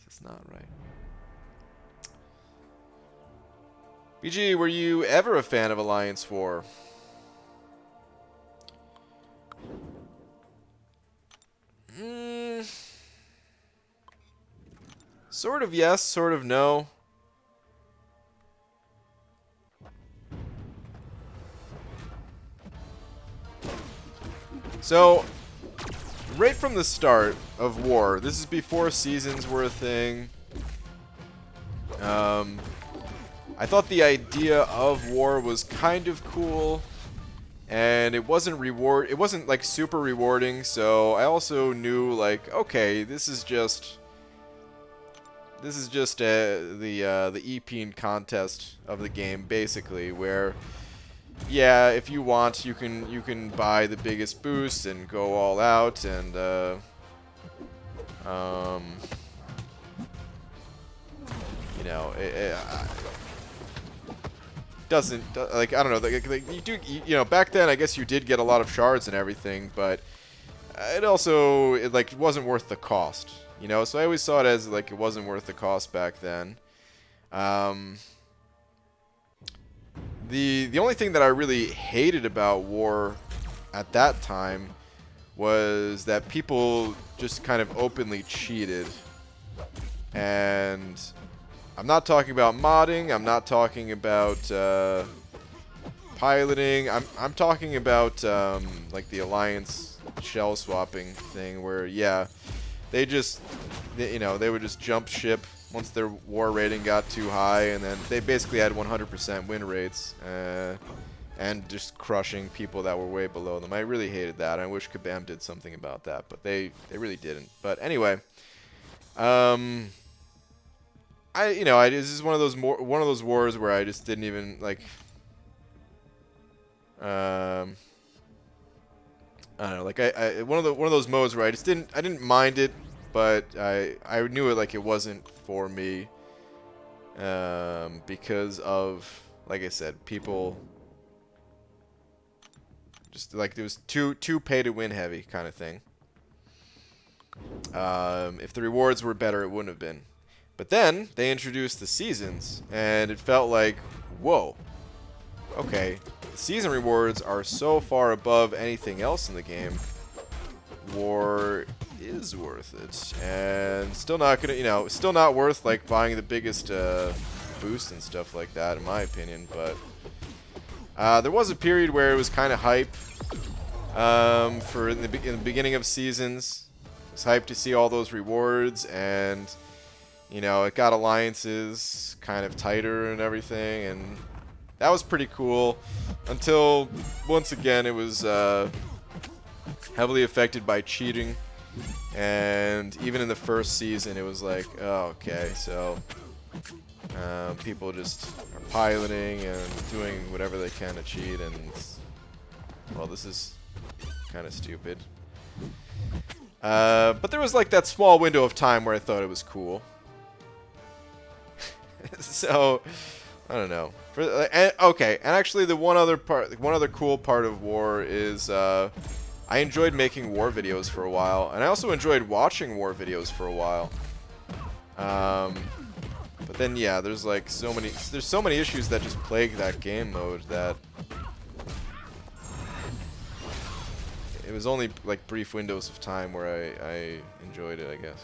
This is not right. BG, were you ever a fan of Alliance War? Sort of yes, sort of no. So, right from the start of War, this is before Seasons were a thing. I thought the idea of war was kind of cool, and it wasn't like super rewarding, so I also knew like, okay, this is just the EP contest of the game, basically, where yeah, if you want, you can buy the biggest boost and go all out, and you know, doesn't like, I don't know, like you do, you know, back then I guess you did get a lot of shards and everything, but it also like wasn't worth the cost, you know. So I always saw it as like it wasn't worth the cost back then. The only thing that I really hated about war at that time was that people just kind of openly cheated. And I'm not talking about modding, I'm not talking about piloting, I'm talking about like the alliance shell swapping thing, where yeah, they you know, they would just jump ship once their war rating got too high, and then they basically had 100% win rates, and just crushing people that were way below them. I really hated that. I wish Kabam did something about that, but they really didn't. But anyway, this is one of those wars where I just didn't even like. I don't know, like one of those modes where I didn't mind it, but I knew it like it wasn't for me, because of, like I said, people just like, it was too pay to win heavy kind of thing. If the rewards were better, it wouldn't have been. But then they introduced the seasons, and it felt like, whoa, okay, the season rewards are so far above anything else in the game. War is worth it, and still not gonna, you know, still not worth like buying the biggest boost and stuff like that, in my opinion. But there was a period where it was kind of hype. In the beginning of seasons, it was hype to see all those rewards, and you know, it got alliances kind of tighter and everything, and that was pretty cool. Until once again, it was heavily affected by cheating, and even in the first season, it was like, oh, okay, so people just are piloting and doing whatever they can to cheat, and well, this is kind of stupid. But there was like that small window of time where I thought it was cool. So I don't know. Okay, and actually, the one other cool part of war is I enjoyed making war videos for a while, and I also enjoyed watching war videos for a while. But then, yeah, there's so many issues that just plague that game mode that it was only like brief windows of time where I enjoyed it, I guess.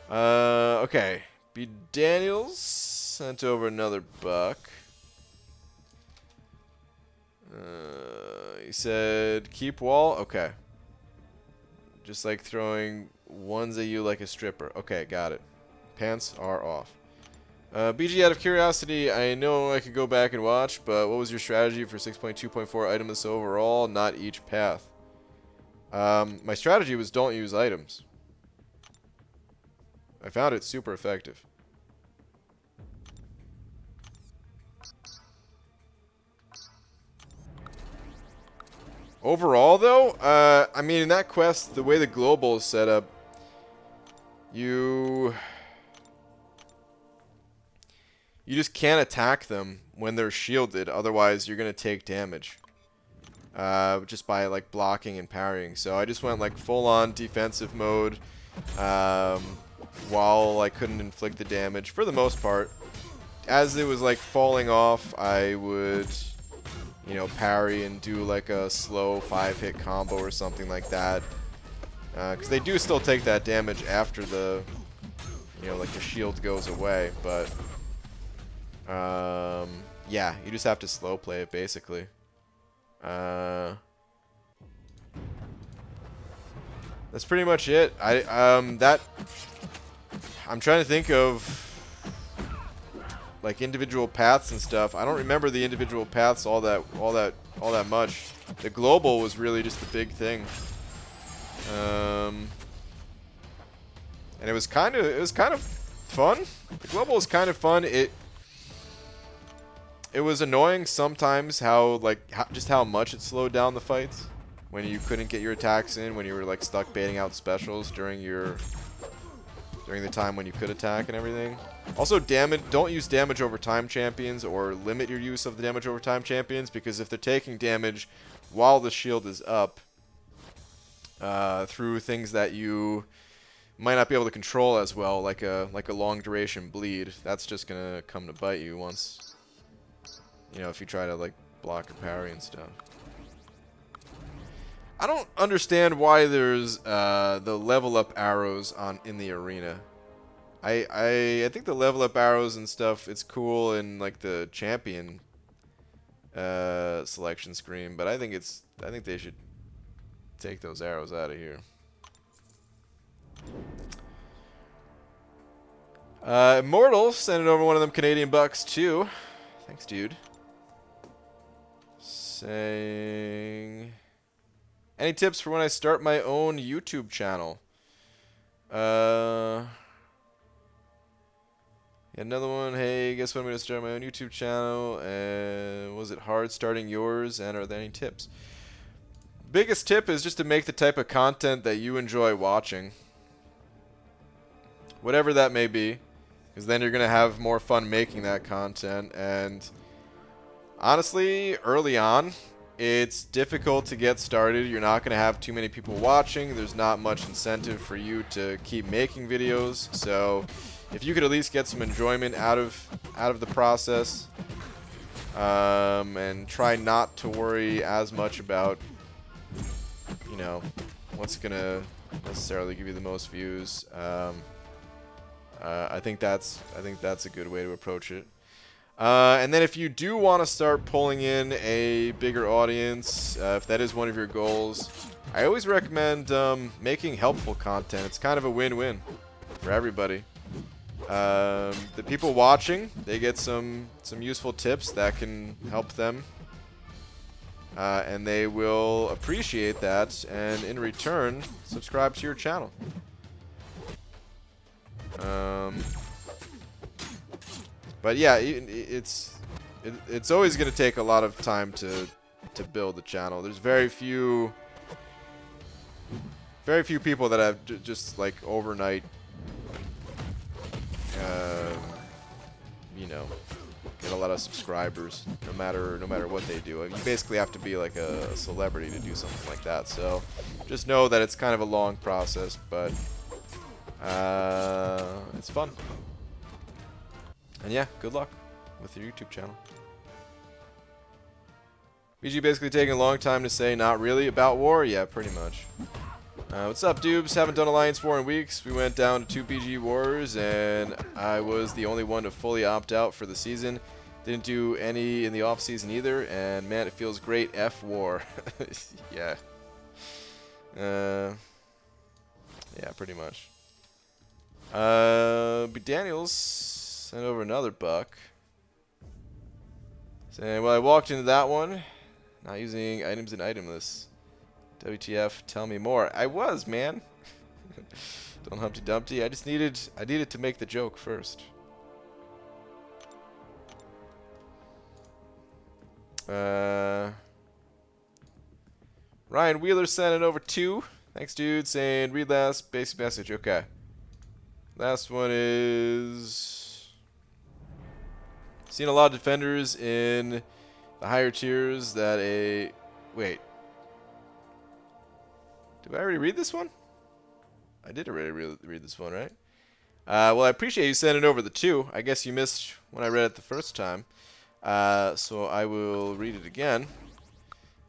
Okay. B. Daniels sent over another buck. He said, keep wall? Okay. Just like throwing ones at you like a stripper. Okay, got it. Pants are off. BG, out of curiosity, I know I could go back and watch, but what was your strategy for 6.2.4 items overall, not each path? My strategy was don't use items. I found it super effective. Overall, though, I mean, in that quest, the way the global is set up, you just can't attack them when they're shielded. Otherwise, you're gonna take damage just by like blocking and parrying. So I just went like full-on defensive mode. While I couldn't inflict the damage for the most part. As it was like falling off, I would, you know, parry and do like a slow 5-hit combo or something like that. Because they do still take that damage after the, you know, like the shield goes away. But, yeah, you just have to slow play it basically. That's pretty much it. I'm trying to think of like individual paths and stuff. I don't remember the individual paths all that much. The global was really just the big thing. And it was kind of fun. The global was kind of fun. It was annoying sometimes just how much it slowed down the fights when you couldn't get your attacks in, when you were like stuck baiting out specials during the time when you could attack and everything. Also, don't use damage over time champions, or limit your use of the damage over time champions, because if they're taking damage while the shield is up through things that you might not be able to control as well, like a long duration bleed, that's just gonna come to bite you once, you know, if you try to like block or parry and stuff. I don't understand why there's the level up arrows in the arena. I think the level up arrows and stuff, it's cool in like the champion selection screen, but I think they should take those arrows out of here. Immortal sending over one of them Canadian bucks too. Thanks, dude. Saying, any tips for when I start my own YouTube channel? Another one. Hey, guess what? I'm going to start my own YouTube channel. Was it hard starting yours? And are there any tips? Biggest tip is just to make the type of content that you enjoy watching. Whatever that may be. Because then you're going to have more fun making that content. And honestly, early on, it's difficult to get started. You're not going to have too many people watching. There's not much incentive for you to keep making videos. So if you could at least get some enjoyment out of the process, and try not to worry as much about, you know, what's gonna necessarily give you the most views. I think that's a good way to approach it. And then if you do want to start pulling in a bigger audience, if that is one of your goals, I always recommend making helpful content. It's kind of a win-win for everybody. The people watching, they get some useful tips that can help them, and they will appreciate that, and in return subscribe to your channel. But yeah, it's always going to take a lot of time to build the channel. There's very few people that have just like overnight, you know, get a lot of subscribers no matter what they do. I mean, you basically have to be like a celebrity to do something like that. So just know that it's kind of a long process, but it's fun. And yeah, good luck with your YouTube channel. BG basically taking a long time to say not really about war? Yeah, pretty much. What's up, dubes? Haven't done Alliance War in weeks. We went down to 2 BG wars, and I was the only one to fully opt out for the season. Didn't do any in the off season either, and man, it feels great. F war. Yeah. Yeah, pretty much. B. Daniels sent over another buck. Saying, well, I walked into that one, not using items in item lists. WTF, tell me more. I was, man. Don't Humpty Dumpty. I needed to make the joke first. Ryan Wheeler sent it over 2. Thanks, dude. Saying, read last basic message. Okay. Last one is, seen a lot of defenders in the higher tiers that wait. Did I already read this one? I did already read this one, right? Well, I appreciate you sending over the 2. I guess you missed when I read it the first time. So I will read it again.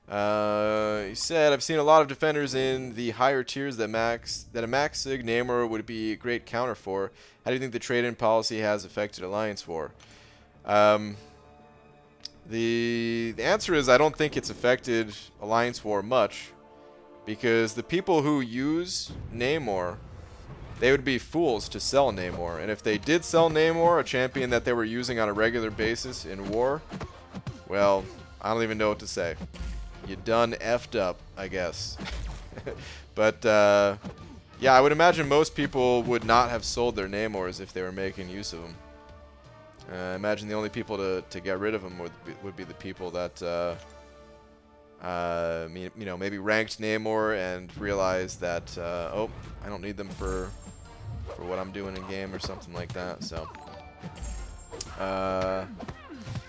He said, I've seen a lot of defenders in the higher tiers that a max sig Namor would be a great counter for. How do you think the trade-in policy has affected Alliance War? The answer is I don't think it's affected Alliance War much, because the people who use Namor they would be fools to sell Namor. And if they did sell Namor, a champion that they were using on a regular basis in war, well, I don't even know what to say. You done effed up, I guess. But, yeah, I would imagine most people would not have sold their Namors if they were making use of them. I imagine the only people to get rid of them would be the people that, you know, maybe ranked Namor and realized that, oh, I don't need them for what I'm doing in game or something like that. So,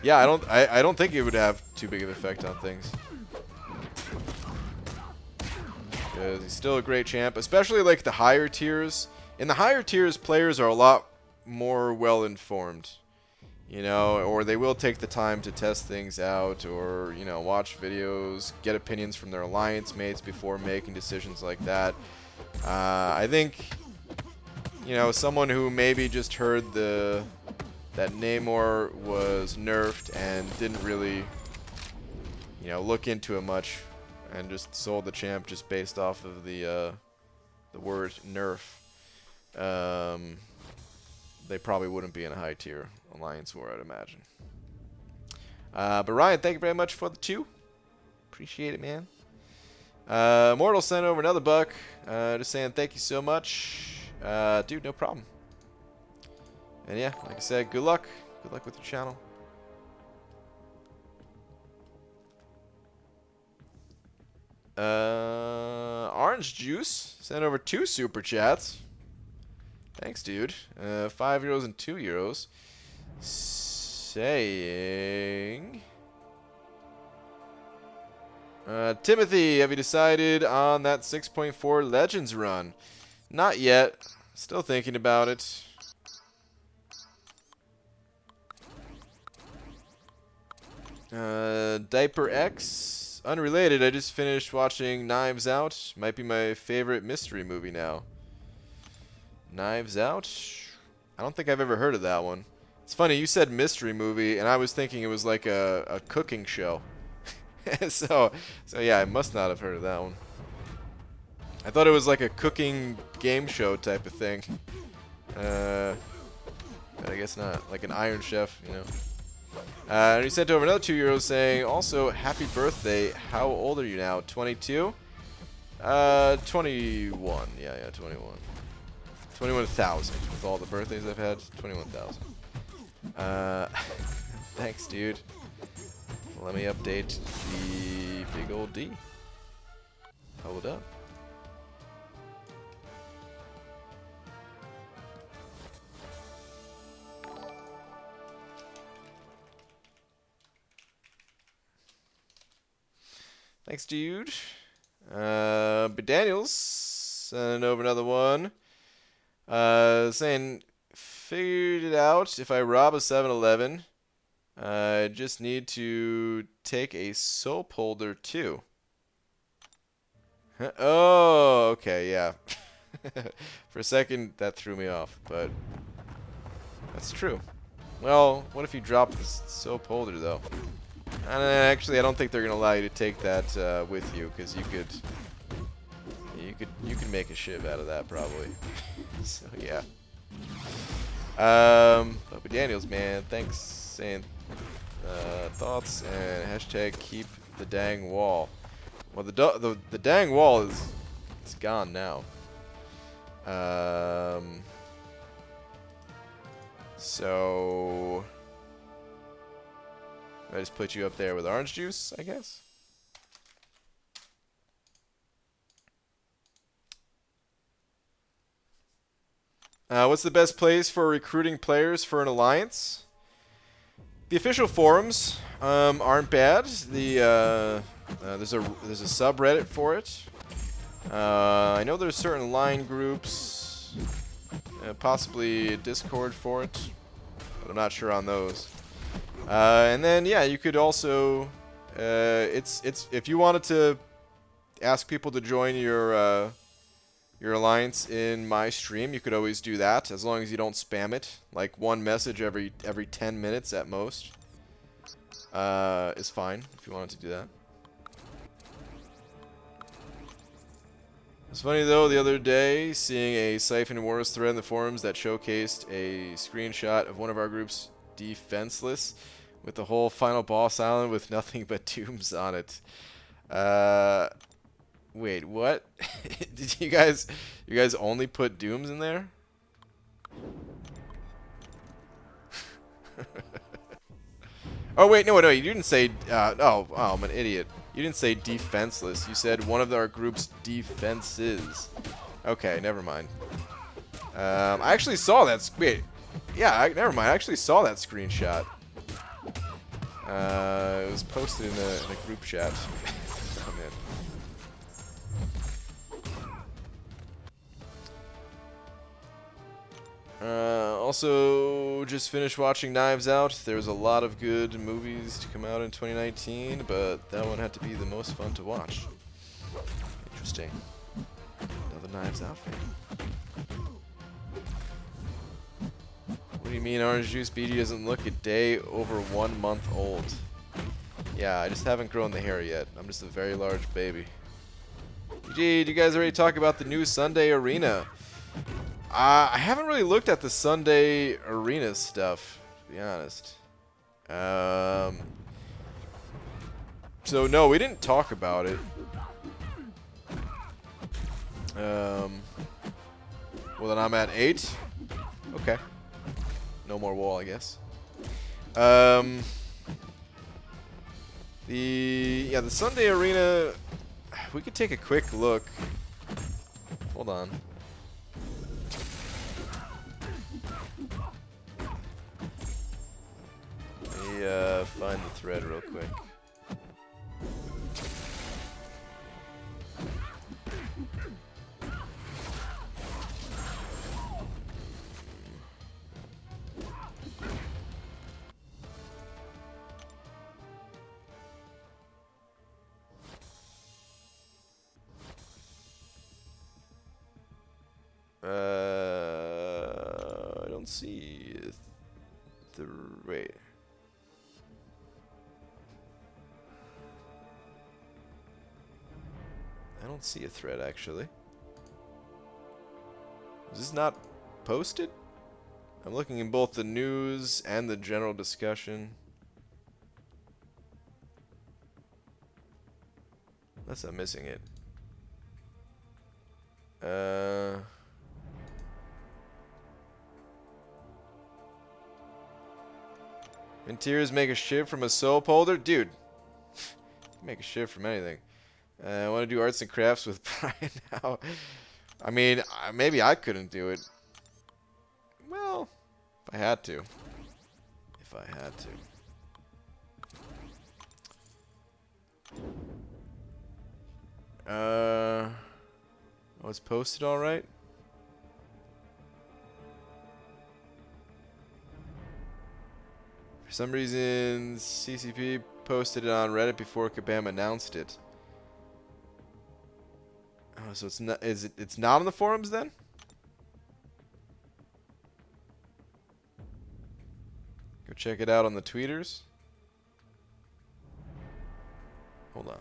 yeah, I don't think it would have too big of an effect on things. Because he's still a great champ, especially like the higher tiers. In the higher tiers, players are a lot more well informed. You know, or they will take the time to test things out, or, you know, watch videos, get opinions from their alliance mates before making decisions like that. I think, you know, someone who maybe just heard that Namor was nerfed and didn't really, you know, look into it much, and just sold the champ just based off of the word nerf, they probably wouldn't be in a high tier alliance war, I'd imagine. But Ryan, thank you very much for the 2. Appreciate it, man. Mortal sent over another buck. Just saying thank you so much. Dude, no problem. And yeah, like I said, good luck. Good luck with your channel. Orange Juice sent over 2 super chats. Thanks, dude. 5 euros and 2 euros. Saying... Timothy, have you decided on that 6.4 Legends run? Not yet. Still thinking about it. Diaper X. Unrelated, I just finished watching Knives Out. Might be my favorite mystery movie now. Knives Out? I don't think I've ever heard of that one. It's funny, you said mystery movie, and I was thinking it was like a cooking show. so yeah, I must not have heard of that one. I thought it was like a cooking game show type of thing. But I guess not. Like an Iron Chef, you know. And he sent over another 2 euros saying, also, happy birthday. How old are you now? 22? 21. Yeah, 21. 21,000 with all the birthdays I've had. 21,000. Thanks, dude. Let me update the big old D. Hold up. Thanks, dude. But Daniels sending over another one. Saying, figured it out. If I rob a 7-Eleven, I just need to take a soap holder too. Oh, okay, yeah. For a second, that threw me off, but that's true. Well, what if you drop the soap holder, though? And actually, I don't think they're gonna allow you to take that with you, because you could make a shiv out of that probably. So yeah. But Daniels, man, thanks. Saying thoughts and hashtag keep the dang wall. Well, the dang wall it's gone now. So I just put you up there with orange juice, I guess. What's the best place for recruiting players for an alliance? The official forums aren't bad. There's a subreddit for it. I know there's certain line groups, possibly a Discord for it, but I'm not sure on those. And then yeah, you could also it's if you wanted to ask people to join your alliance in my stream, you could always do that, as long as you don't spam it. Like one message every 10 minutes at most is fine if you wanted to do that. It's funny though, the other day, seeing a Siphon Wars thread in the forums that showcased a screenshot of one of our groups defenseless with the whole final boss island with nothing but dooms on it. Wait, what? Did you guys only put dooms in there? Oh wait, no, you didn't say. Oh, I'm an idiot. You didn't say defenseless. You said one of our group's defenses. Okay, never mind. I actually saw that. Wait, yeah, never mind. I actually saw that screenshot. It was posted in a group chat. Oh man. Also, just finished watching Knives Out. There's a lot of good movies to come out in 2019, but that one had to be the most fun to watch. Interesting. Another Knives Out fan. What do you mean Orange Juice BD doesn't look a day over 1 month old? Yeah, I just haven't grown the hair yet. I'm just a very large baby. Gee, did you guys already talk about the new Sunday Arena? I haven't really looked at the Sunday Arena stuff, to be honest. So no, we didn't talk about it. Well then I'm at 8. Okay. No more wall, I guess. The Sunday Arena, we could take a quick look. Hold on. Find the thread real quick. I don't see the wait. I don't see a thread actually. Is this not posted? I'm looking in both the news and the general discussion. Unless I'm missing it. Interiors make a shiv from a soap holder? Dude, make a shiv from anything. I want to do arts and crafts with Brian now. I mean, maybe I couldn't do it. Well, if I had to. If I had to. Oh, it's posted all right? For some reason, CCP posted it on Reddit before Kabam announced it. Oh, so it's not. It's not on the forums then? Go check it out on the tweeters. Hold on.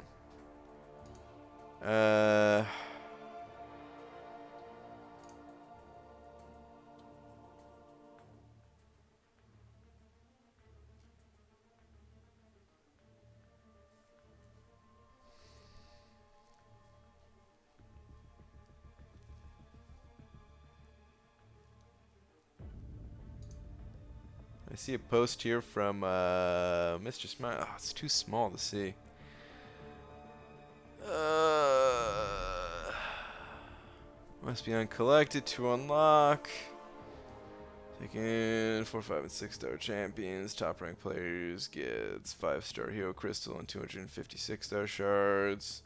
I see a post here from Mr. Smile. Oh, it's too small to see. Must be uncollected to unlock. Taking 4, 5, and 6-star champions. Top ranked players gets 5-star hero crystal and 256-star shards.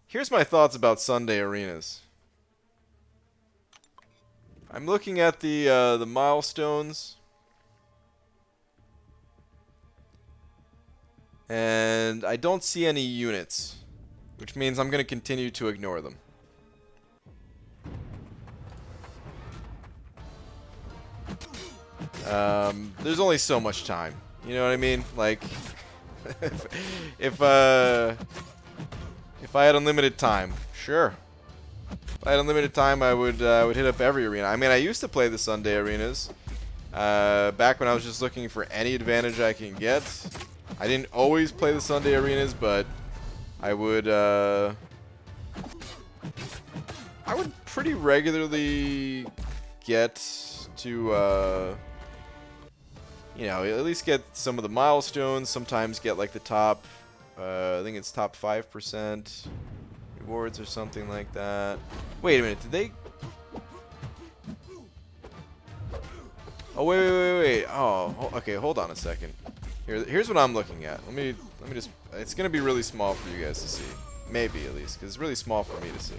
Here's my thoughts about Sunday arenas. I'm looking at the milestones, and I don't see any units, which means I'm going to continue to ignore them. There's only so much time. You know what I mean? Like, if I had unlimited time, sure. If I had unlimited time, I would hit up every arena. I mean, I used to play the Sunday arenas. Back when I was just looking for any advantage I can get. I didn't always play the Sunday arenas, but I would pretty regularly get to you know, at least get some of the milestones. Sometimes get like the top I think it's top 5% rewards or something like that. Wait a minute, did they? Oh wait. Oh, okay. Hold on a second. Here's what I'm looking at. Let me just. It's gonna be really small for you guys to see. Maybe at least, because it's really small for me to see.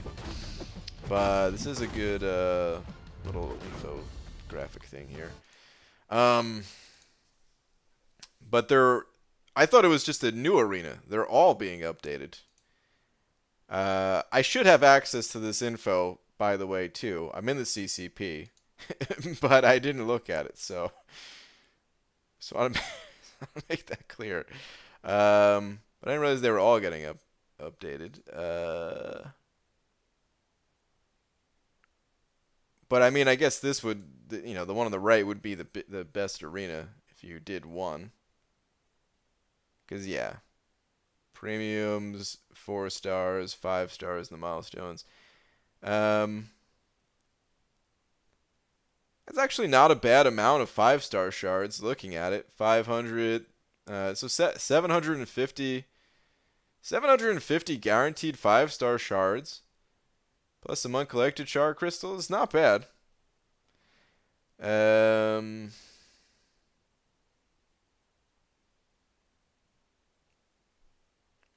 But this is a good little info graphic thing here. But I thought it was just a new arena. They're all being updated. I should have access to this info, by the way, too. I'm in the CCP, but I didn't look at it, so I want to make that clear. But I didn't realize they were all getting updated. But I mean, I guess this would, you know, the one on the right would be the best arena if you did one. Because yeah, premiums, 4 stars, 5 stars in the milestones. It's actually not a bad amount of 5-star shards looking at it. 500, so 750 guaranteed 5-star shards. Plus some uncollected shard crystals. Not bad.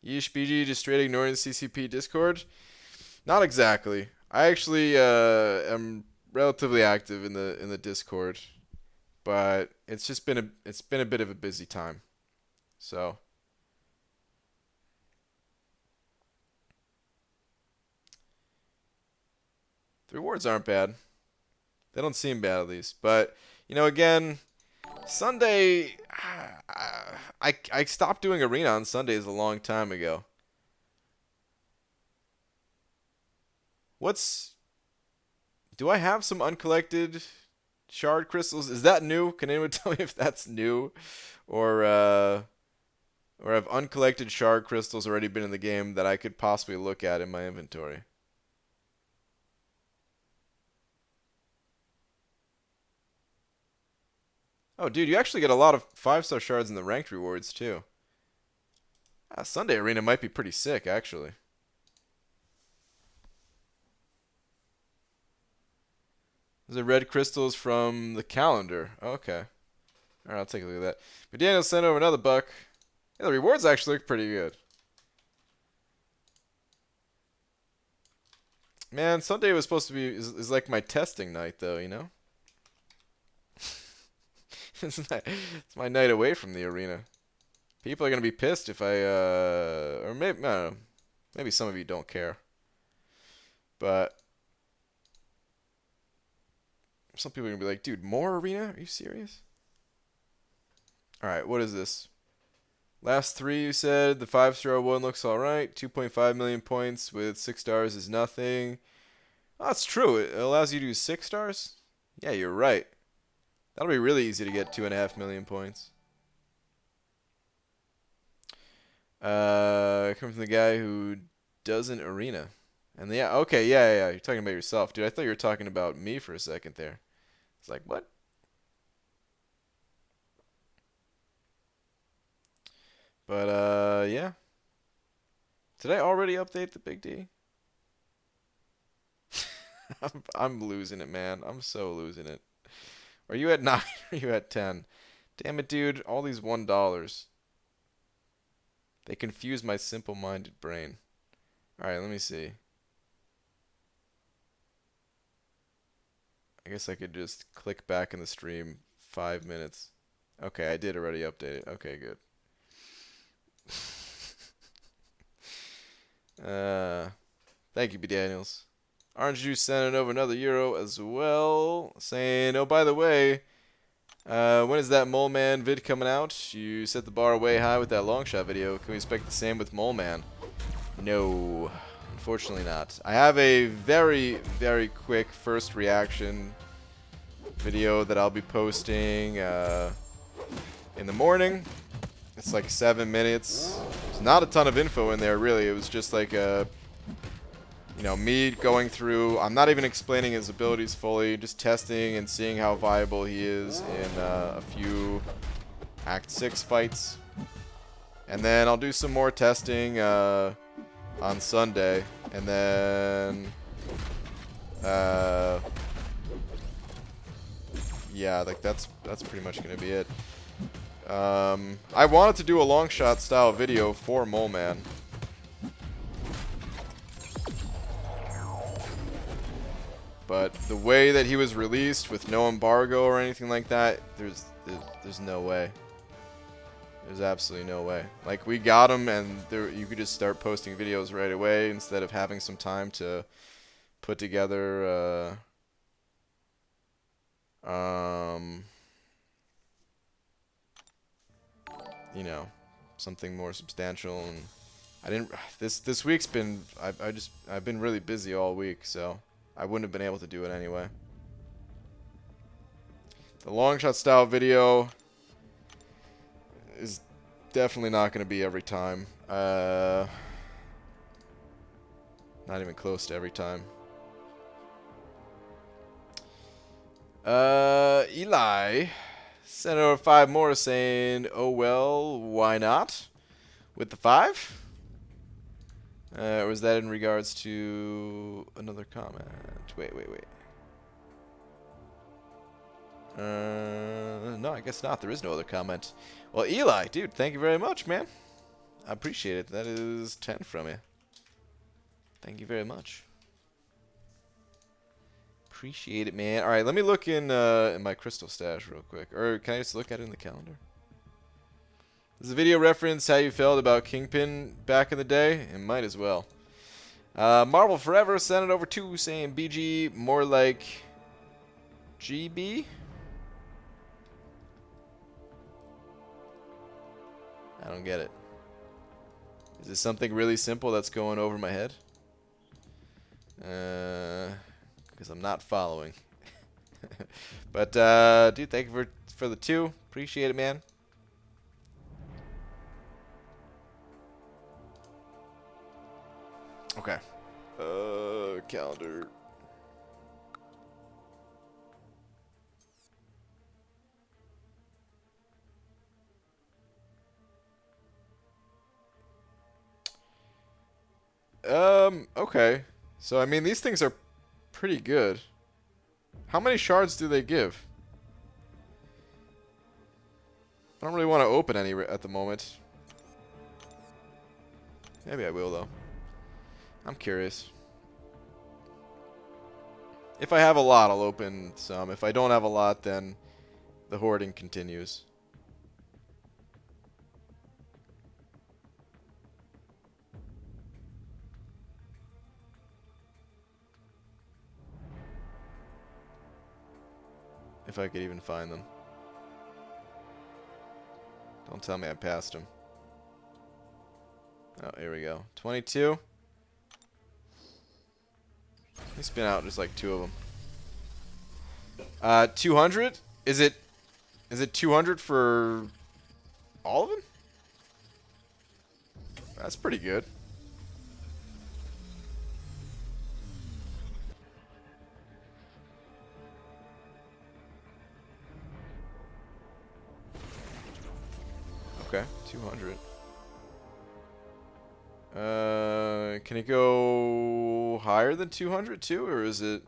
Yeesh BG just straight ignoring the CCP Discord? Not exactly. I actually am relatively active in the Discord, but it's just been a bit of a busy time. So the rewards aren't bad. They don't seem bad at least. But you know, again, Sunday, I stopped doing arena on Sundays a long time ago. Do I have some uncollected shard crystals? Is that new? Can anyone tell me if that's new? Or have uncollected shard crystals already been in the game that I could possibly look at in my inventory? Oh, dude, you actually get a lot of 5-star shards in the ranked rewards, too. Sunday Arena might be pretty sick, actually. Those are red crystals from the calendar. Okay. Alright, I'll take a look at that. But Daniel sent over another buck. Yeah, the rewards actually look pretty good. Man, Sunday was supposed to be is like my testing night, though, you know? It's my night away from the arena. People are gonna be pissed if or maybe, I don't know, maybe some of you don't care, but some people are gonna be like, dude, more arena? Are you serious? All right, what is this? Last 3 you said. The 5-star one looks all right. 2.5 million points with 6 stars is nothing. Oh, that's true. It allows you to do 6 stars. Yeah, you're right. That'll be really easy to get 2.5 million points. Coming from the guy who doesn't arena. And yeah, okay, yeah. You're talking about yourself. Dude, I thought you were talking about me for a second there. It's like, what? But, yeah. Did I already update the Big D? I'm losing it, man. I'm so losing it. Are you at 9 or are you at 10? Damn it, dude. All these $1. They confuse my simple-minded brain. Alright, let me see. I guess I could just click back in the stream 5 minutes. Okay, I did already update it. Okay, good. Thank you, B. Daniels. Orange Juice sending over another euro as well, saying, oh, by the way, When is that Mole Man vid coming out? You set the bar way high with that long shot video. Can we expect the same with Mole Man? No, unfortunately not. I have a very, very quick first reaction video that I'll be posting in the morning. It's like 7 minutes. There's not a ton of info in there, really. It was just like a, you know, me going through. I'm not even explaining his abilities fully, just testing and seeing how viable he is in a few Act 6 fights. And then I'll do some more testing on Sunday, and then yeah, like that's pretty much gonna be it. I wanted to do a long shot style video for Mole Man. But the way that he was released with no embargo or anything like that, there's no way. There's absolutely no way. Like, we got him, and you could just start posting videos right away instead of having some time to put together you know, something more substantial. And I didn't. This week's been. I've been really busy all week, so I wouldn't have been able to do it anyway. The long shot style video is definitely not going to be every time. Not even close to every time. Eli sent over 5 more saying, "Oh well, why not?" With the 5. Or was that in regards to another comment? Wait. No, I guess not. There is no other comment. Well, Eli, dude, thank you very much, man. I appreciate it. That is 10 from you. Thank you very much. Appreciate it, man. All right, let me look in my crystal stash real quick. Or can I just look at it in the calendar? Does the video reference how you felt about Kingpin back in the day? It might as well. Marvel Forever sent it over 2 saying BG more like GB? I don't get it. Is this something really simple that's going over my head? Because I'm not following. But, dude, thank you for the 2. Appreciate it, man. Okay. Calendar. Okay. So, I mean, these things are pretty good. How many shards do they give? I don't really want to open any at the moment. Maybe I will, though. I'm curious. If I have a lot, I'll open some. If I don't have a lot, then the hoarding continues. If I could even find them. Don't tell me I passed them. Oh, here we go. 22. Let me spin out just like 2 of them. 200? Is it 200 for all of them? That's pretty good. Okay, 200. Can it go higher than 200 too, or is it?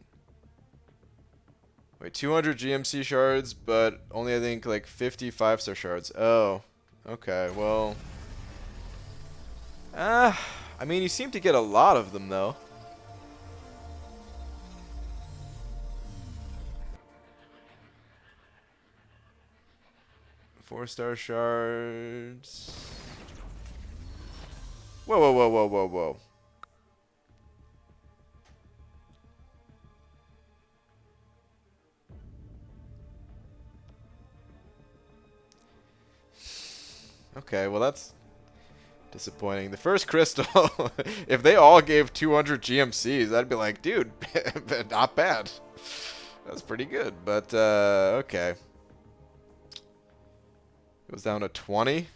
Wait, 200 GMC shards, but only I think like 50 5-star shards. Oh, okay. Well, I mean, you seem to get a lot of them though. Four-star shards. Whoa. Okay, well that's disappointing. The first crystal, if they all gave 200 GMCs, I'd be like, dude, not bad. That's pretty good, but okay. Goes down to 20.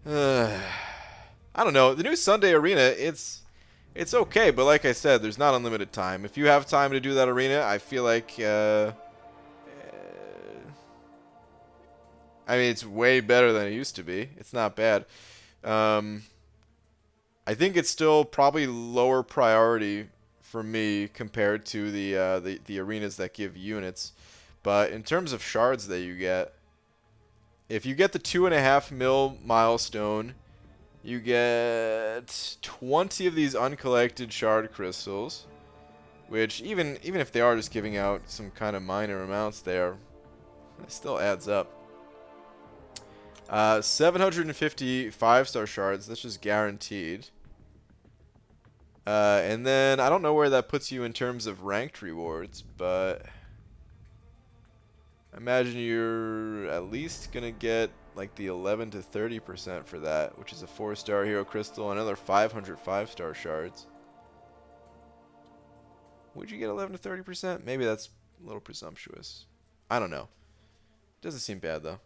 I don't know. The new Sunday arena, it's okay, but like I said, there's not unlimited time. If you have time to do that arena, I feel like I mean, it's way better than it used to be. It's not bad. I think it's still probably lower priority for me compared to the arenas that give units. But in terms of shards that you get, if you get the 2.5 mil milestone, you get 20 of these uncollected shard crystals, which even if they are just giving out some kind of minor amounts there, it still adds up. 750 5-star shards, that's just guaranteed. And then I don't know where that puts you in terms of ranked rewards, but I imagine you're at least gonna get like the 11 to 30% for that, which is a 4-star hero crystal, another 500 5-star shards. Would you get 11 to 30%? Maybe that's a little presumptuous. I don't know. Doesn't seem bad though.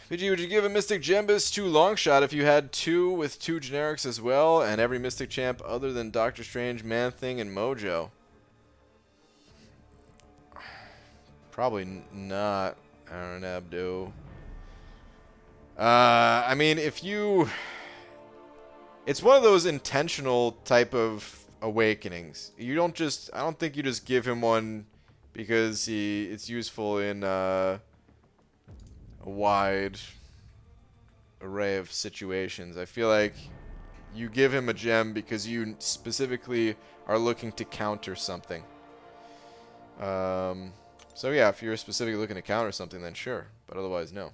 PG, would you give a Mystic Gembus 2 Longshot if you had 2 with 2 generics as well, and every Mystic Champ other than Doctor Strange, Man-Thing, and Mojo? Probably not, Aaron Abdo. I mean, if you... It's one of those intentional type of awakenings. You don't just... I don't think you just give him one because it's useful in... a wide array of situations. I feel like you give him a gem because you specifically are looking to counter something. So yeah, if you're specifically looking to counter something, then sure, but otherwise no.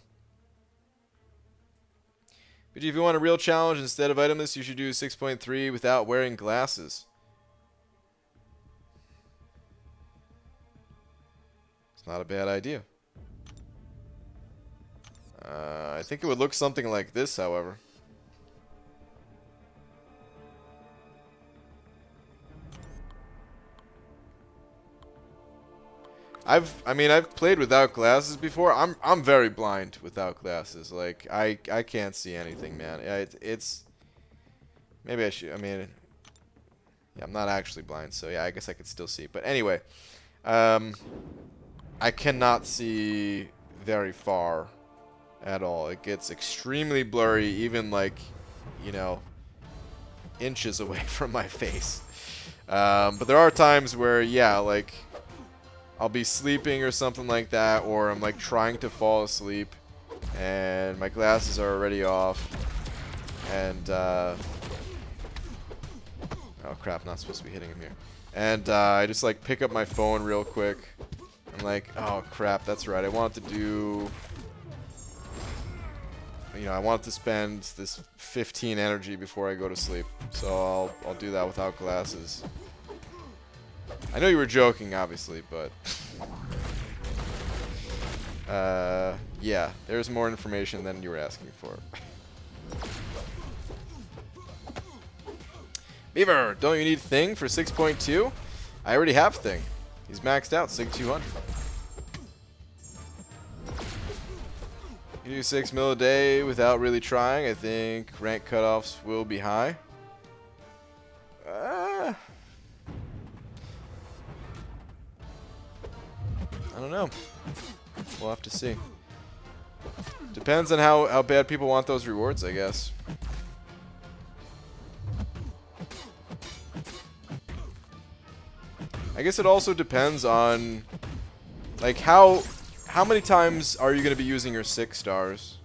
But if you want a real challenge instead of itemless, you should do 6.3 without wearing glasses. It's not a bad idea. I think it would look something like this, however. I've played without glasses before. I'm very blind without glasses. Like I can't see anything, man. It's maybe I should. I mean, yeah, I'm not actually blind, so yeah, I guess I could still see. But anyway, I cannot see very far at all. It gets extremely blurry, even like, you know, inches away from my face. But there are times where, yeah, like I'll be sleeping or something like that, or I'm like trying to fall asleep and my glasses are already off, and oh crap, not supposed to be hitting him here, and I just like pick up my phone real quick. I'm like, oh crap, that's right, I wanted to do, you know, I wanted to spend this 15 energy before I go to sleep, so I'll do that without glasses. I know you were joking, obviously, but yeah, there's more information than you were asking for. Beaver, don't you need Thing for 6.2? I already have Thing. He's maxed out, Sig 200. You do 6 mil a day without really trying. I think rank cutoffs will be high. I don't know. We'll have to see. Depends on how bad people want those rewards, I guess. I guess it also depends on, like, how many times are you going to be using your 6 stars?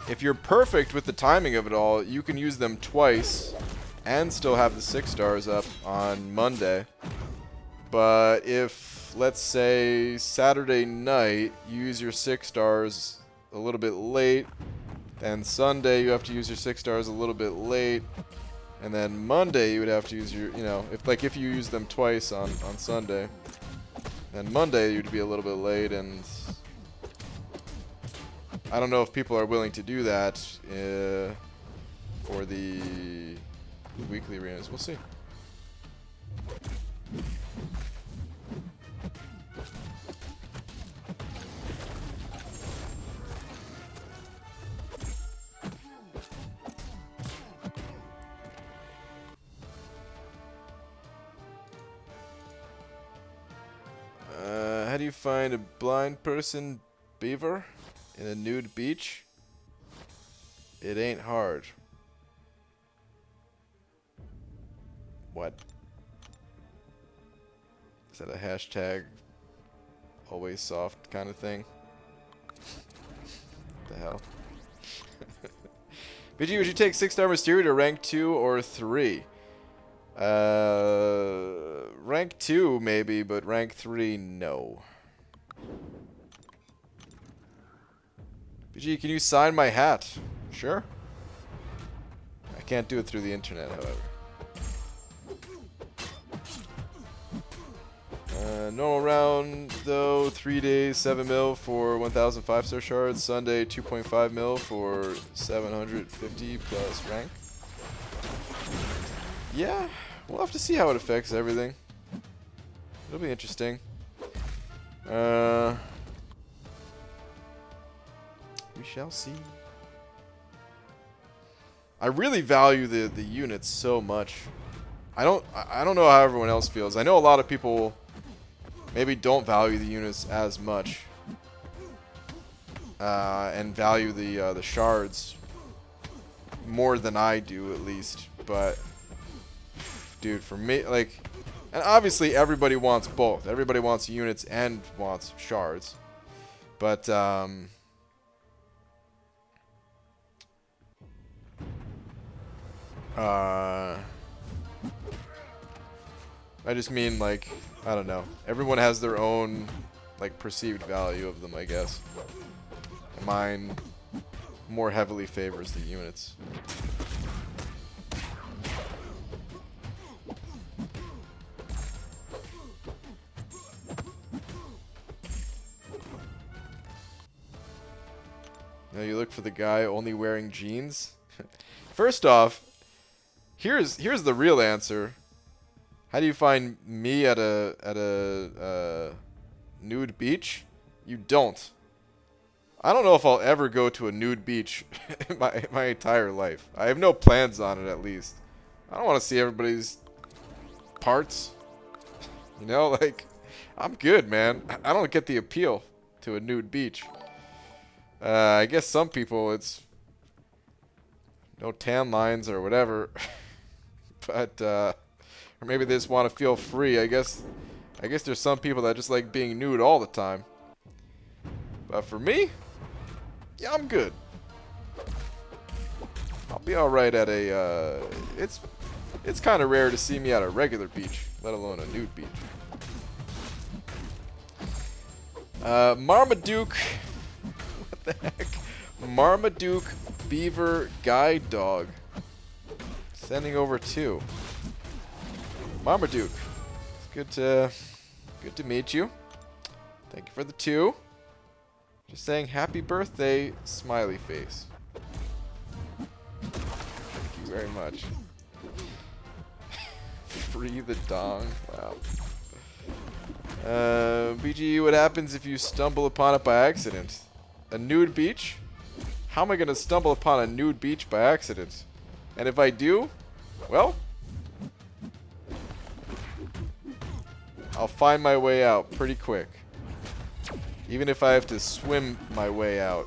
If you're perfect with the timing of it all, you can use them twice and still have the 6 stars up on Monday. But if, let's say, Saturday night, you use your 6 stars a little bit late, and Sunday you have to use your 6 stars a little bit late, And then Monday you would have to use your, you know, if you use them twice on Sunday, then Monday you'd be a little bit late, and I don't know if people are willing to do that for the weekly arenas. We'll see. How do you find a blind person beaver in a nude beach? It ain't hard. What? Is that a hashtag always soft kind of thing? What the hell? BG, would you take 6-star Mysterio to rank 2 or 3? Rank 2 maybe, but rank 3 no. BG, can you sign my hat? Sure. I can't do it through the internet, however. Normal round though, 3 days, 7 mil for 1,000 5-star shards. Sunday, 2.5 mil for 750 plus rank. Yeah, we'll have to see how it affects everything. It'll be interesting. We shall see. I really value the units so much. I don't know how everyone else feels. I know a lot of people maybe don't value the units as much, and value the shards more than I do, at least. But dude, for me, like, and obviously everybody wants both. Everybody wants units and wants shards. But I just mean, like, I don't know. Everyone has their own, like, perceived value of them, I guess. Mine more heavily favors the units. Now you look for the guy only wearing jeans. First off, here's the real answer. How do you find me at a nude beach? You don't. I don't know if I'll ever go to a nude beach in my entire life. I have no plans on it, at least. I don't want to see everybody's parts. You know, like, I'm good, man. I don't get the appeal to a nude beach. I guess some people, it's no tan lines or whatever. But, or maybe they just want to feel free. I guess there's some people that just like being nude all the time. But for me, yeah, I'm good. I'll be alright at a, it's kind of rare to see me at a regular beach, let alone a nude beach. Marmaduke, what the heck? Marmaduke Beaver Guide Dog. Sending over 2. Marmaduke, it's good to meet you. Thank you for the 2. Just saying happy birthday, smiley face. Thank you very much. Free the dong. Wow. BG, what happens if you stumble upon it by accident? A nude beach? How am I going to stumble upon a nude beach by accident? And if I do, well, I'll find my way out pretty quick. Even if I have to swim my way out.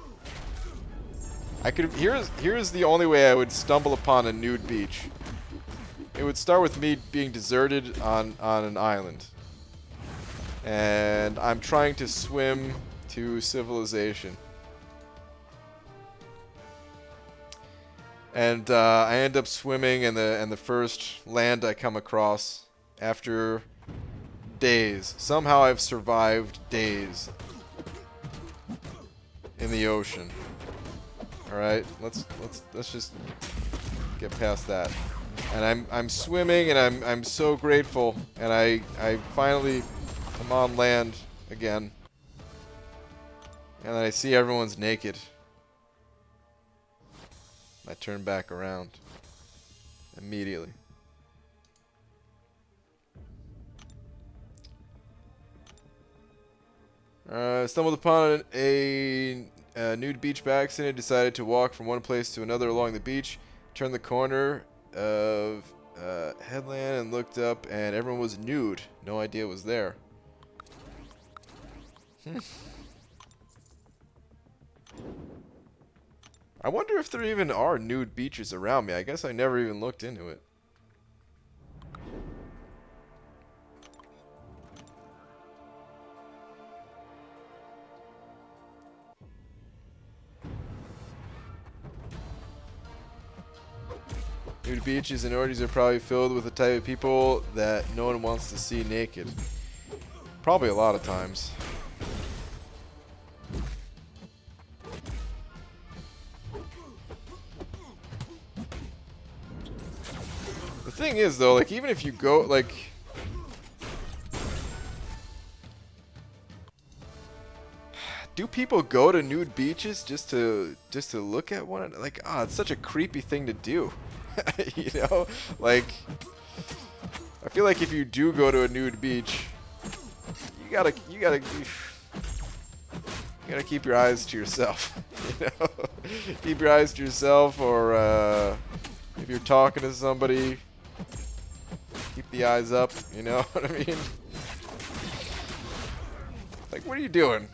I could. Here's the only way I would stumble upon a nude beach. It would start with me being deserted on an island. And I'm trying to swim to civilization. And I end up swimming, and the first land I come across after days. Somehow I've survived days in the ocean. All right, let's just get past that. And I'm swimming, and I'm so grateful, and I finally am on land again, and I see everyone's naked. I turn back around immediately. Stumbled upon a nude beach by accident. Decided to walk from one place to another along the beach. Turned the corner of headland and looked up, and everyone was nude. No idea it was there. I wonder if there even are nude beaches around me. I guess I never even looked into it. Nude beaches and orgies are probably filled with the type of people that no one wants to see naked. Probably a lot of times. The thing is, though, like, even if you go, like... Do people go to nude beaches just to look at one? Like, it's such a creepy thing to do. You know? Like, I feel like if you do go to a nude beach, you gotta keep your eyes to yourself. You know? Keep your eyes to yourself, or if you're talking to somebody, keep the eyes up. You know what I mean? Like, what are you doing?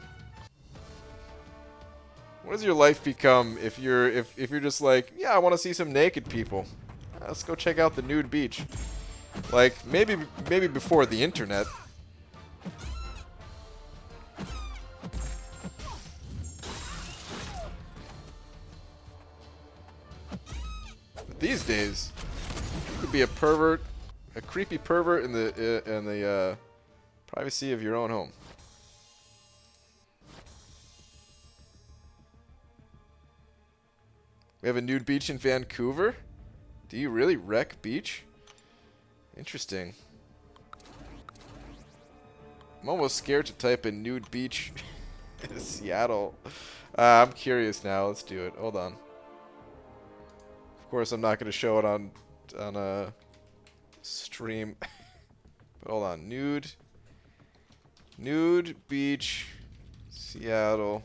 What does your life become if you're just like, yeah, I want to see some naked people. Let's go check out the nude beach. Like, maybe before the internet. But these days, you could be a pervert, a creepy pervert in the privacy of your own home. We have a nude beach in Vancouver? Do you really wreck beach? Interesting. I'm almost scared to type in nude beach in Seattle. I'm curious now. Let's do it. Hold on. Of course, I'm not going to show it on a stream. But hold on. Nude beach, Seattle.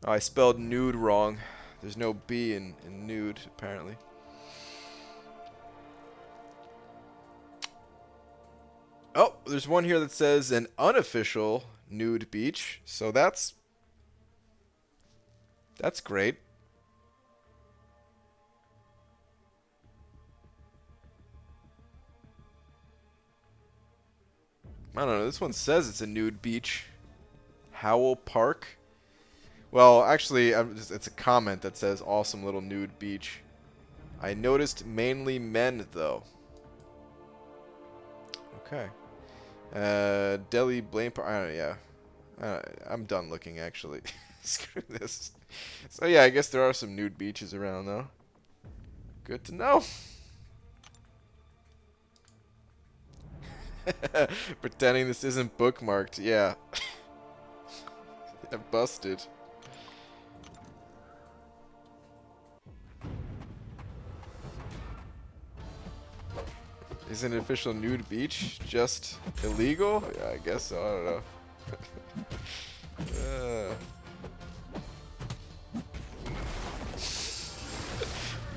Oh, I spelled nude wrong. There's no B in nude, apparently. Oh, there's one here that says an unofficial nude beach. So that's great. I don't know. This one says it's a nude beach. Howell Park. Well, actually, it's a comment that says awesome little nude beach. I noticed mainly men, though. Okay. Delhi blame part. I don't know, yeah. I'm done looking, actually. Screw this. So, yeah, I guess there are some nude beaches around, though. Good to know. Pretending this isn't bookmarked. Yeah. I'm busted. Is an official nude beach just illegal? Yeah, I guess so. I don't know.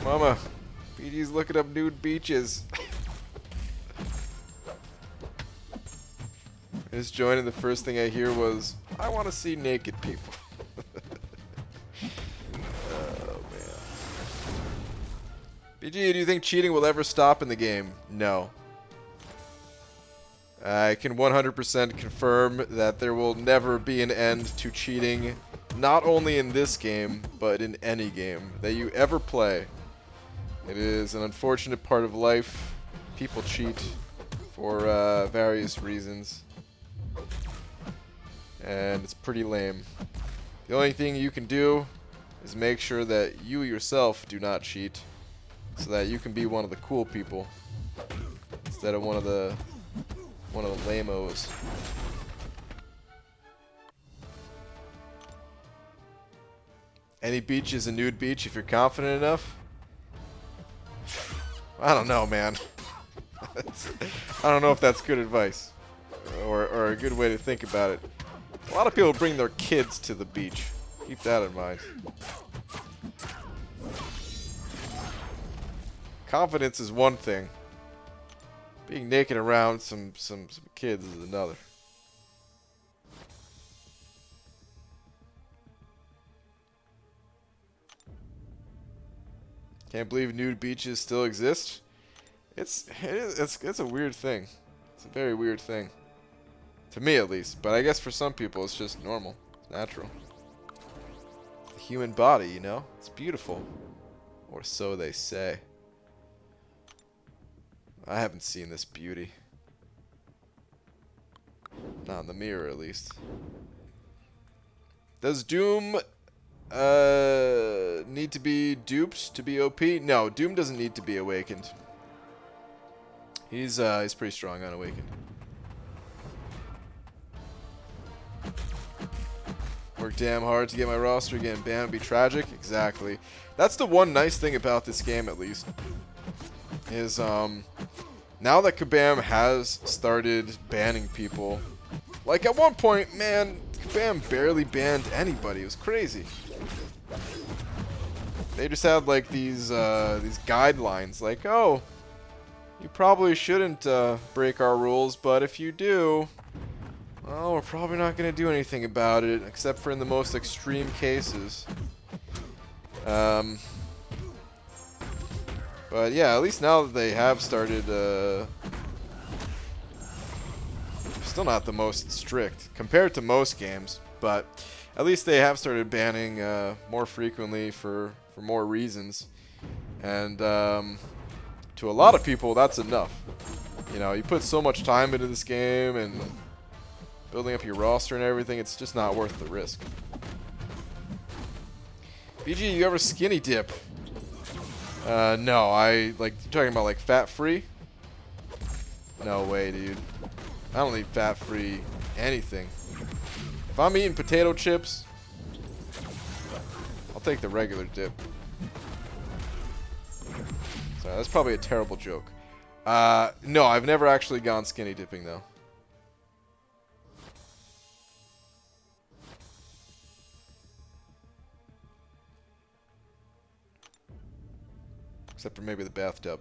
Mama, PG's looking up nude beaches. I just joined and the first thing I hear was, I want to see naked people. Oh, man. BG, do you think cheating will ever stop in the game? No. I can 100% confirm that there will never be an end to cheating, not only in this game, but in any game that you ever play. It is an unfortunate part of life. People cheat for various reasons. And it's pretty lame. The only thing you can do is make sure that you yourself do not cheat. so that you can be one of the cool people instead of one of the lame-os. Any beach is a nude beach if you're confident enough. I don't know, man. I don't know if that's good advice or a good way to think about it. A lot of people bring their kids to the beach. Keep that in mind. Confidence is one thing. Being naked around some kids is another. Can't believe nude beaches still exist. It's a weird thing. It's a very weird thing. To me, at least. But I guess for some people, it's just normal. It's natural. It's the human body, you know? It's beautiful. Or so they say. I haven't seen this beauty. Not in the mirror, at least. Does Doom need to be duped to be OP? No, Doom doesn't need to be awakened. He's pretty strong unawakened. Work damn hard to get my roster again. Ban would be tragic. Exactly. That's the one nice thing about this game, at least. Is now that Kabam has started banning people, like at one point, man, Kabam barely banned anybody. It was crazy. They just had like these guidelines, like, oh, you probably shouldn't break our rules, but if you do, well, we're probably not going to do anything about it, except for in the most extreme cases. But yeah, at least now that they have started, still not the most strict compared to most games, but at least they have started banning more frequently for more reasons. And to a lot of people, that's enough. You know, you put so much time into this game and building up your roster and everything, it's just not worth the risk. BG, you ever skinny dip? No, you're talking about like fat-free? No way, dude. I don't eat fat-free anything. If I'm eating potato chips, I'll take the regular dip. Sorry, that's probably a terrible joke. No, I've never actually gone skinny dipping, though. Except for maybe the bathtub.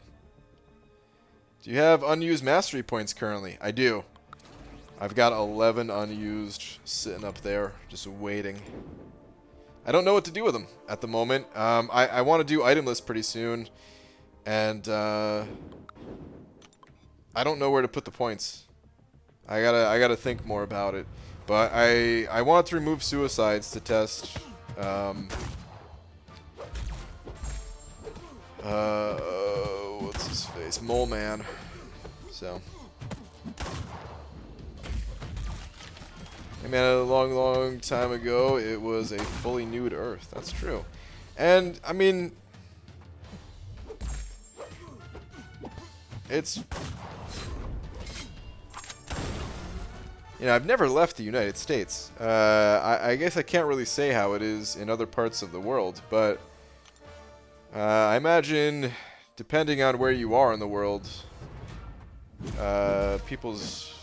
Do you have unused mastery points currently? I do. I've got 11 unused sitting up there, just waiting. I don't know what to do with them at the moment. I want to do item list pretty soon, and I don't know where to put the points. I gotta think more about it. But I wanted to remove suicides to test. What's his face? Mole Man. So. Hey man, a long time ago, it was a fully nude Earth. That's true. And, I mean, it's, you know, I've never left the United States. I guess I can't really say how it is in other parts of the world, but I imagine, depending on where you are in the world, people's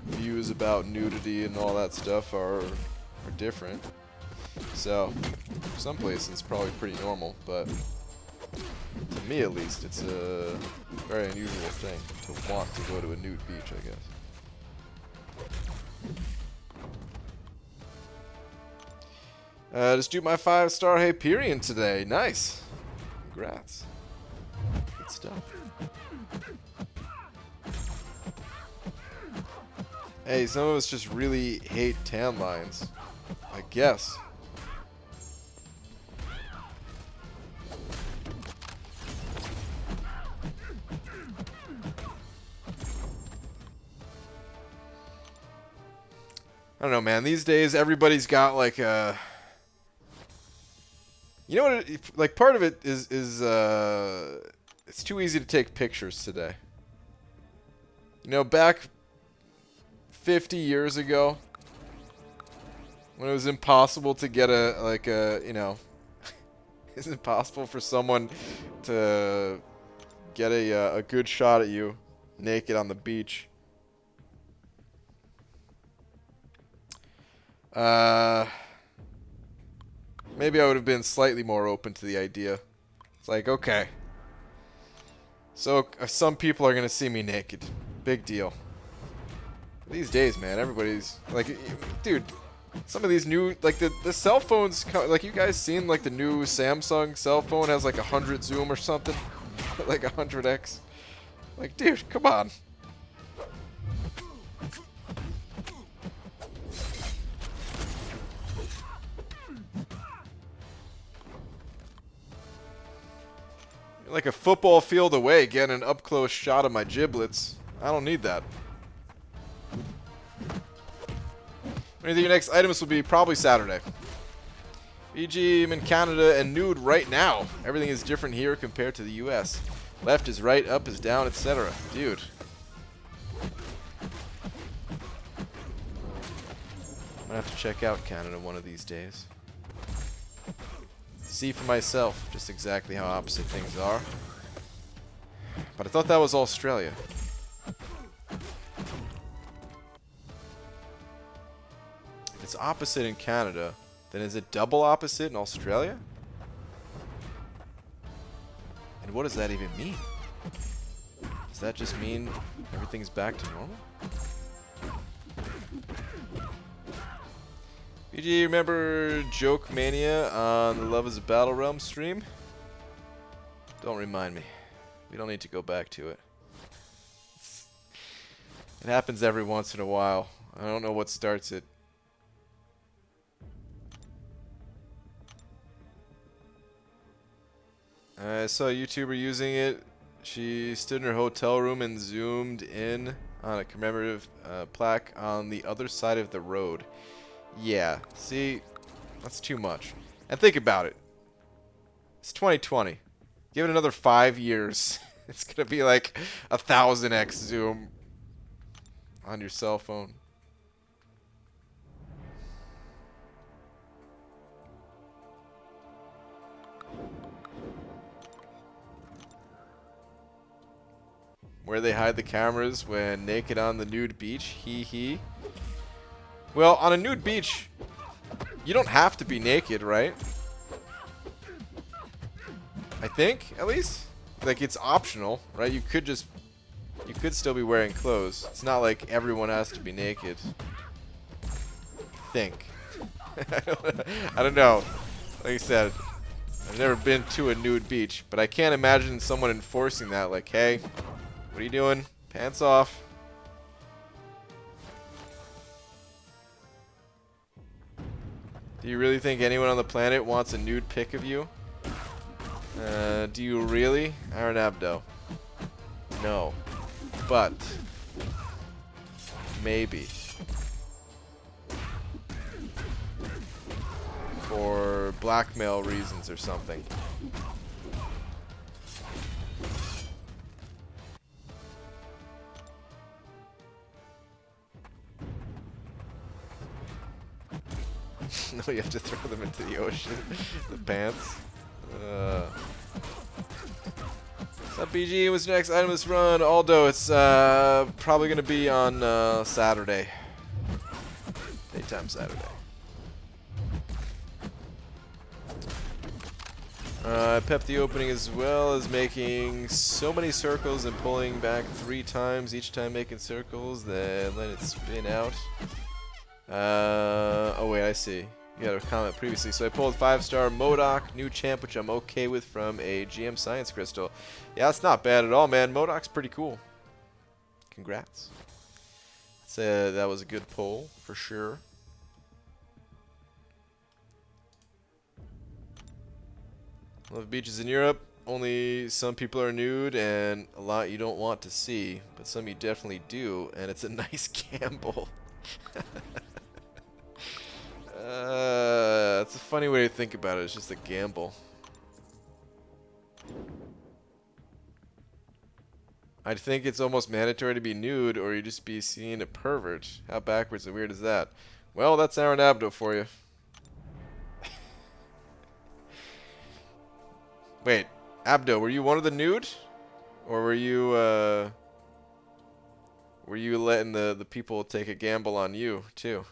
views about nudity and all that stuff are different. So, some places it's probably pretty normal, but to me at least, it's a very unusual thing to want to go to a nude beach, I guess. Just do my 5-star Hyperion today. Nice. Congrats. Good stuff. Hey, some of us just really hate tan lines. I guess. I don't know, man. These days, everybody's got like a... You know what? Like part of it is it's too easy to take pictures today. You know, back 50 years ago, when it was impossible to get it's impossible for someone to get a good shot at you naked on the beach. Maybe I would have been slightly more open to the idea. It's like, okay. So, some people are going to see me naked. Big deal. These days, man, everybody's... Like, dude, some of these new... Like, the cell phones... Like, you guys seen, like, the new Samsung cell phone has, like, 100 zoom or something? Like, 100x? Like, dude, come on. Like a football field away, getting an up-close shot of my giblets. I don't need that. I think your next items will be probably Saturday. BG, I'm in Canada and nude right now. Everything is different here compared to the US. Left is right, up is down, etc. Dude. I'm gonna have to check out Canada one of these days. See for myself just exactly how opposite things are. But I thought that was Australia. If it's opposite in Canada, then is it double opposite in Australia? And what does that even mean? Does that just mean everything's back to normal? BG, remember Joke Mania on the Love is a Battle Realm stream? Don't remind me. We don't need to go back to it. It happens every once in a while. I don't know what starts it. I saw a YouTuber using it. She stood in her hotel room and zoomed in on a commemorative plaque on the other side of the road. Yeah, see, that's too much. And think about it. It's 2020. Give it another 5 years. It's going to be like 1000x zoom on your cell phone. Where they hide the cameras when naked on the nude beach. Hee hee. Well, on a nude beach, you don't have to be naked, right? I think, at least. Like, it's optional, right? You could still be wearing clothes. It's not like everyone has to be naked. I think. I don't know. Like I said, I've never been to a nude beach, but I can't imagine someone enforcing that. Like, hey, what are you doing? Pants off. Do you really think anyone on the planet wants a nude pic of you? Do you really? Aranabdo. No. But. Maybe. For blackmail reasons or something. No, you have to throw them into the ocean. The pants. What's up, BG? What's your next item this run? Aldo, it's probably going to be on Saturday. Daytime Saturday. Pep the opening as well as making so many circles and pulling back 3 times, each time making circles, then let it spin out. Oh wait, I see. You had a comment previously. So I pulled 5-star MODOK, new champ, which I'm okay with from a GM Science Crystal. Yeah, that's not bad at all, man. MODOK's pretty cool. Congrats. I'd say that was a good pull, for sure. Love beaches in Europe. Only some people are nude and a lot you don't want to see, but some you definitely do, and it's a nice gamble. that's a funny way to think about it. It's just a gamble. I think it's almost mandatory to be nude or you just be seen a pervert. How backwards and weird is that? Well, that's Aaron Abdo for you. Wait, Abdo, were you one of the nude? Or were you letting the people take a gamble on you, too?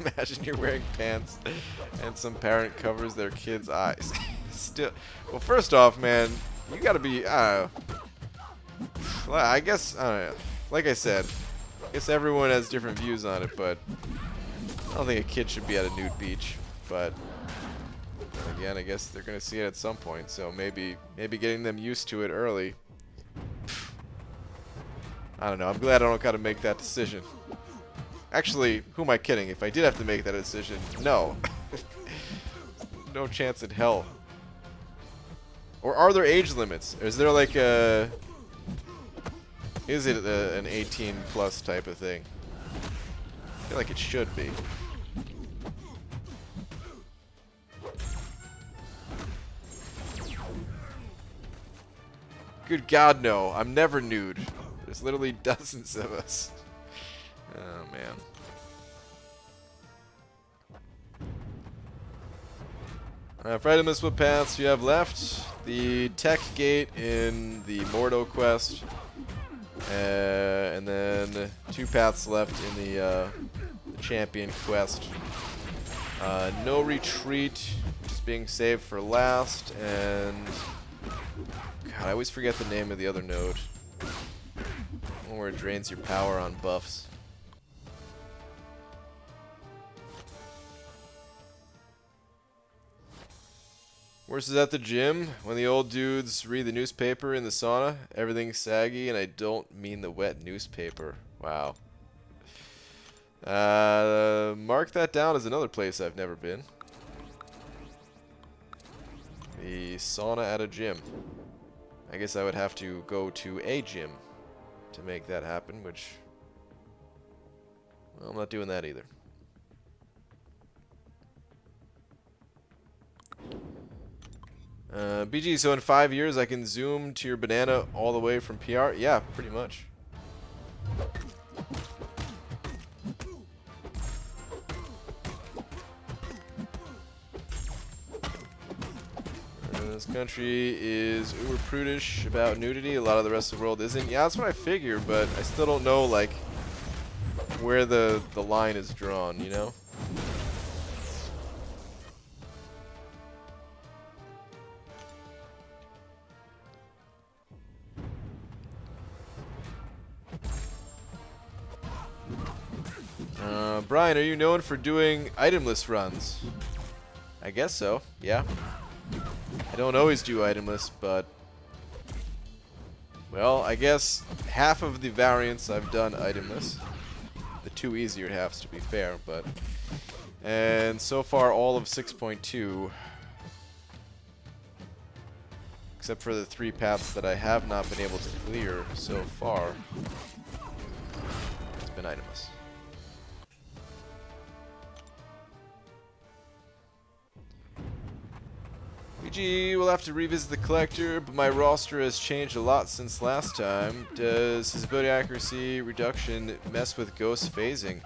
Imagine you're wearing pants and some parent covers their kid's eyes. Still, well, first off, man, you gotta be, I guess, I don't know. Like I said, I guess everyone has different views on it, but I don't think a kid should be at a nude beach. But again, I guess they're gonna see it at some point, so maybe getting them used to it early. I don't know. I'm glad I don't gotta make that decision. Actually, who am I kidding? If I did have to make that decision, no. No chance in hell. Or are there age limits? Is there like a... Is it an 18 plus type of thing? I feel like it should be. Good God, no. I'm never nude. There's literally dozens of us. Oh, man. For itemless, what paths do you have left? The tech gate in the Mordo quest. And then 2 paths left in the champion quest. No retreat, just being saved for last. And... God, I always forget the name of the other node. One where it drains your power on buffs. Worse is at the gym, when the old dudes read the newspaper in the sauna, everything's saggy, and I don't mean the wet newspaper. Wow. Mark that down as another place I've never been. The sauna at a gym. I guess I would have to go to a gym to make that happen, which... Well, I'm not doing that either. BG, so in 5 years I can zoom to your banana all the way from PR? Yeah, pretty much. This country is uber prudish about nudity. A lot of the rest of the world isn't. Yeah, that's what I figure, but I still don't know, like, where the line is drawn, you know? Brian, are you known for doing itemless runs? I guess so, yeah. I don't always do itemless, but... Well, I guess half of the variants I've done itemless. The 2 easier halves, to be fair, but... And so far, all of 6.2. Except for the 3 paths that I have not been able to clear so far. It's been itemless. BG will have to revisit the collector, but my roster has changed a lot since last time. Does his ability accuracy reduction mess with ghost phasing?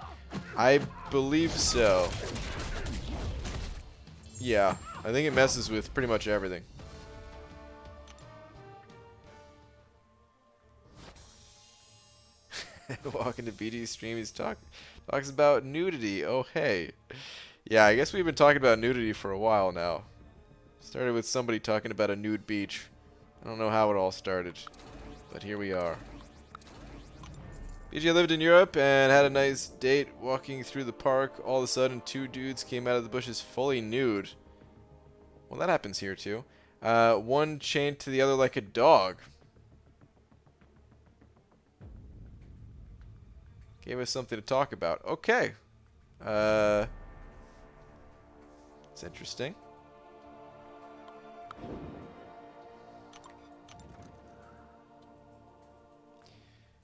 I believe so. Yeah, I think it messes with pretty much everything. Walking to BG's stream, he's talks about nudity. Oh, hey. Yeah, I guess we've been talking about nudity for a while now. Started with somebody talking about a nude beach. I don't know how it all started, but here we are. BG lived in Europe and had a nice date walking through the park. All of a sudden, 2 dudes came out of the bushes fully nude. Well, that happens here too. One chained to the other like a dog. Gave us something to talk about. Okay. It's interesting.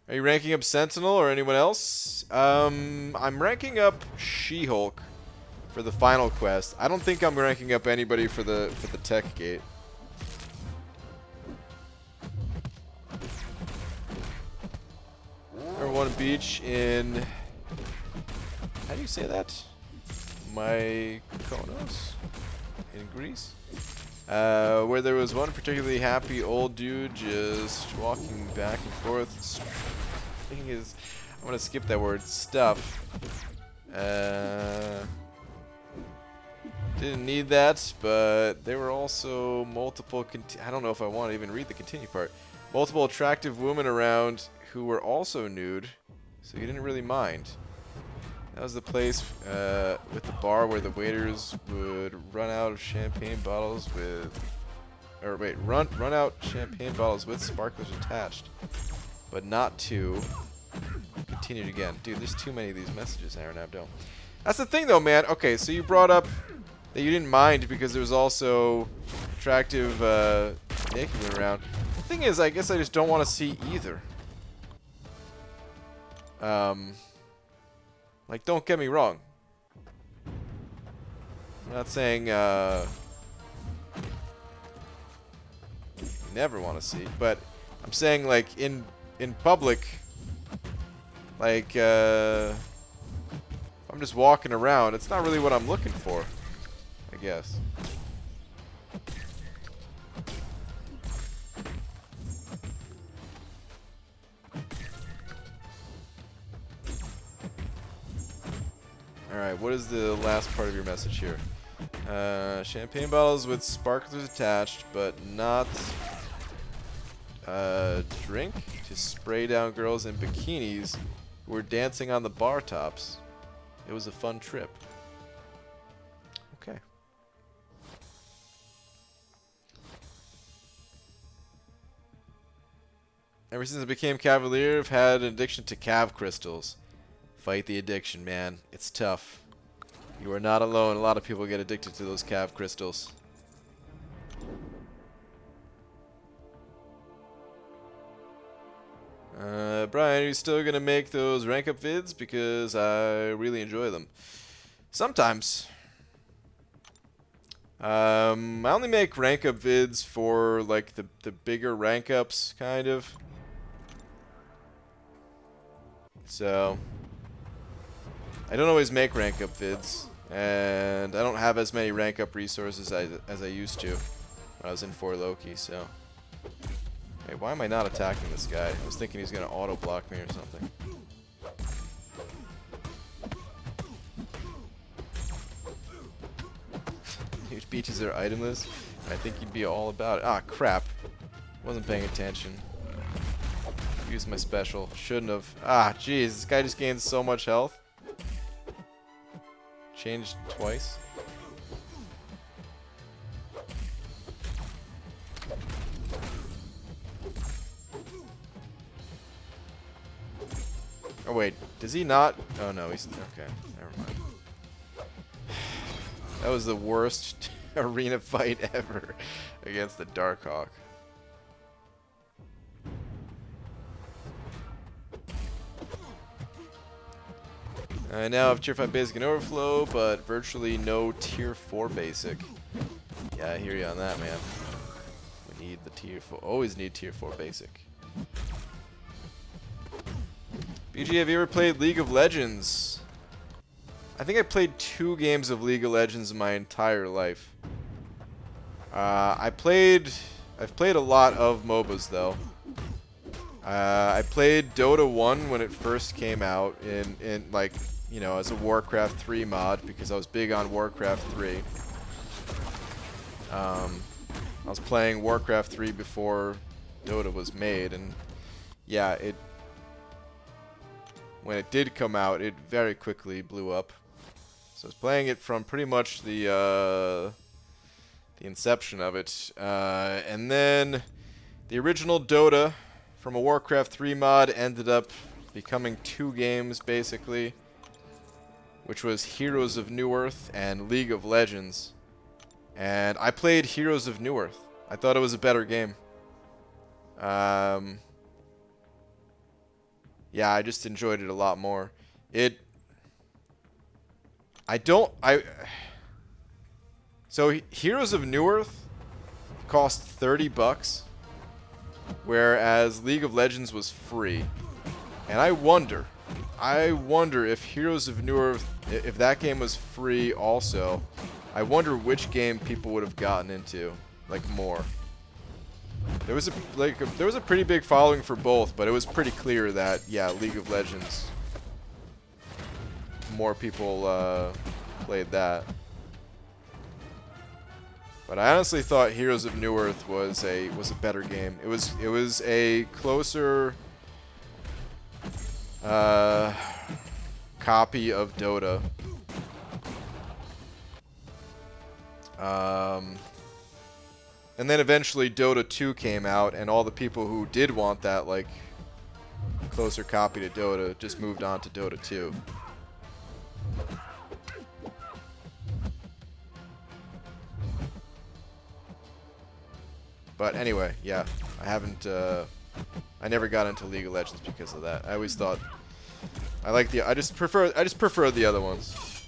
Are you ranking up Sentinel or anyone else? I'm ranking up She-Hulk for the final quest. I don't think I'm ranking up anybody for the tech gate. Number 1 beach in... How do you say that? Mykonos? In Greece? Where there was one particularly happy old dude just walking back and forth. Thing is, I'm gonna skip that word. Stuff. Didn't need that, but there were also multiple. I don't know if I want to even read the continue part. Multiple attractive women around who were also nude, so you didn't really mind. That was the place with the bar where the waiters would run out of champagne bottles with, or wait, run out champagne bottles with sparklers attached, but not to. Continued again, dude. There's too many of these messages, Aaron Abdo. That's the thing, though, man. Okay, so you brought up that you didn't mind because there was also attractive naked women around. The thing is, I guess I just don't want to see either. Like, don't get me wrong. I'm not saying you never want to see, but I'm saying, like, in public, like, if I'm just walking around, it's not really what I'm looking for, I guess. Alright, what is the last part of your message here? Champagne bottles with sparklers attached, but not drink to spray down girls in bikinis who were dancing on the bar tops. It was a fun trip. Okay. Ever since I became Cavalier, I've had an addiction to Cav crystals. Fight the addiction, man. It's tough. You are not alone. A lot of people get addicted to those Cav crystals. Brian, are you still going to make those rank up vids? Because I really enjoy them. Sometimes. I only make rank up vids for, like, the bigger rank ups, kind of. So I don't always make rank up vids, and I don't have as many rank up resources as I used to when I was in 4 Loki, so. Hey, why am I not attacking this guy? I was thinking he's gonna auto block me or something. Huge beaches are itemless. I think you'd be all about it. Ah, crap. Wasn't paying attention. Used my special. Shouldn't have. Ah, jeez. This guy just gains so much health. Changed twice. Oh, wait. Does he not? Oh, no. He's... Okay. Never mind. That was the worst arena fight ever against the Darkhawk. I now have Tier 5 Basic and Overflow, but virtually no Tier 4 Basic. Yeah, I hear you on that, man. We need the Tier 4. Always need Tier 4 Basic. BG, have you ever played League of Legends? I think I played 2 games of League of Legends in my entire life. I've played a lot of MOBAs, though. I played Dota 1 when it first came out in like, you know, as a Warcraft 3 mod, because I was big on Warcraft 3. I was playing Warcraft 3 before Dota was made, and yeah, when it did come out, it very quickly blew up. So I was playing it from pretty much the inception of it, and then the original Dota from a Warcraft 3 mod ended up becoming 2 games, basically, which was Heroes of Newerth and League of Legends. And I played Heroes of Newerth. I thought it was a better game. yeah, I just enjoyed it a lot more. It I don't I So Heroes of Newerth cost $30, whereas League of Legends was free. And I wonder if Heroes of Newerth, if that game was free also, I wonder which game people would have gotten into, like, more. There was a pretty big following for both, but it was pretty clear that, yeah, League of Legends, more people played that. But I honestly thought Heroes of Newerth was a better game. It was a closer copy of Dota. And then eventually Dota 2 came out, and all the people who did want that, like, closer copy to Dota just moved on to Dota 2. But anyway, yeah, I never got into League of Legends because of that. I always thought I just prefer the other ones.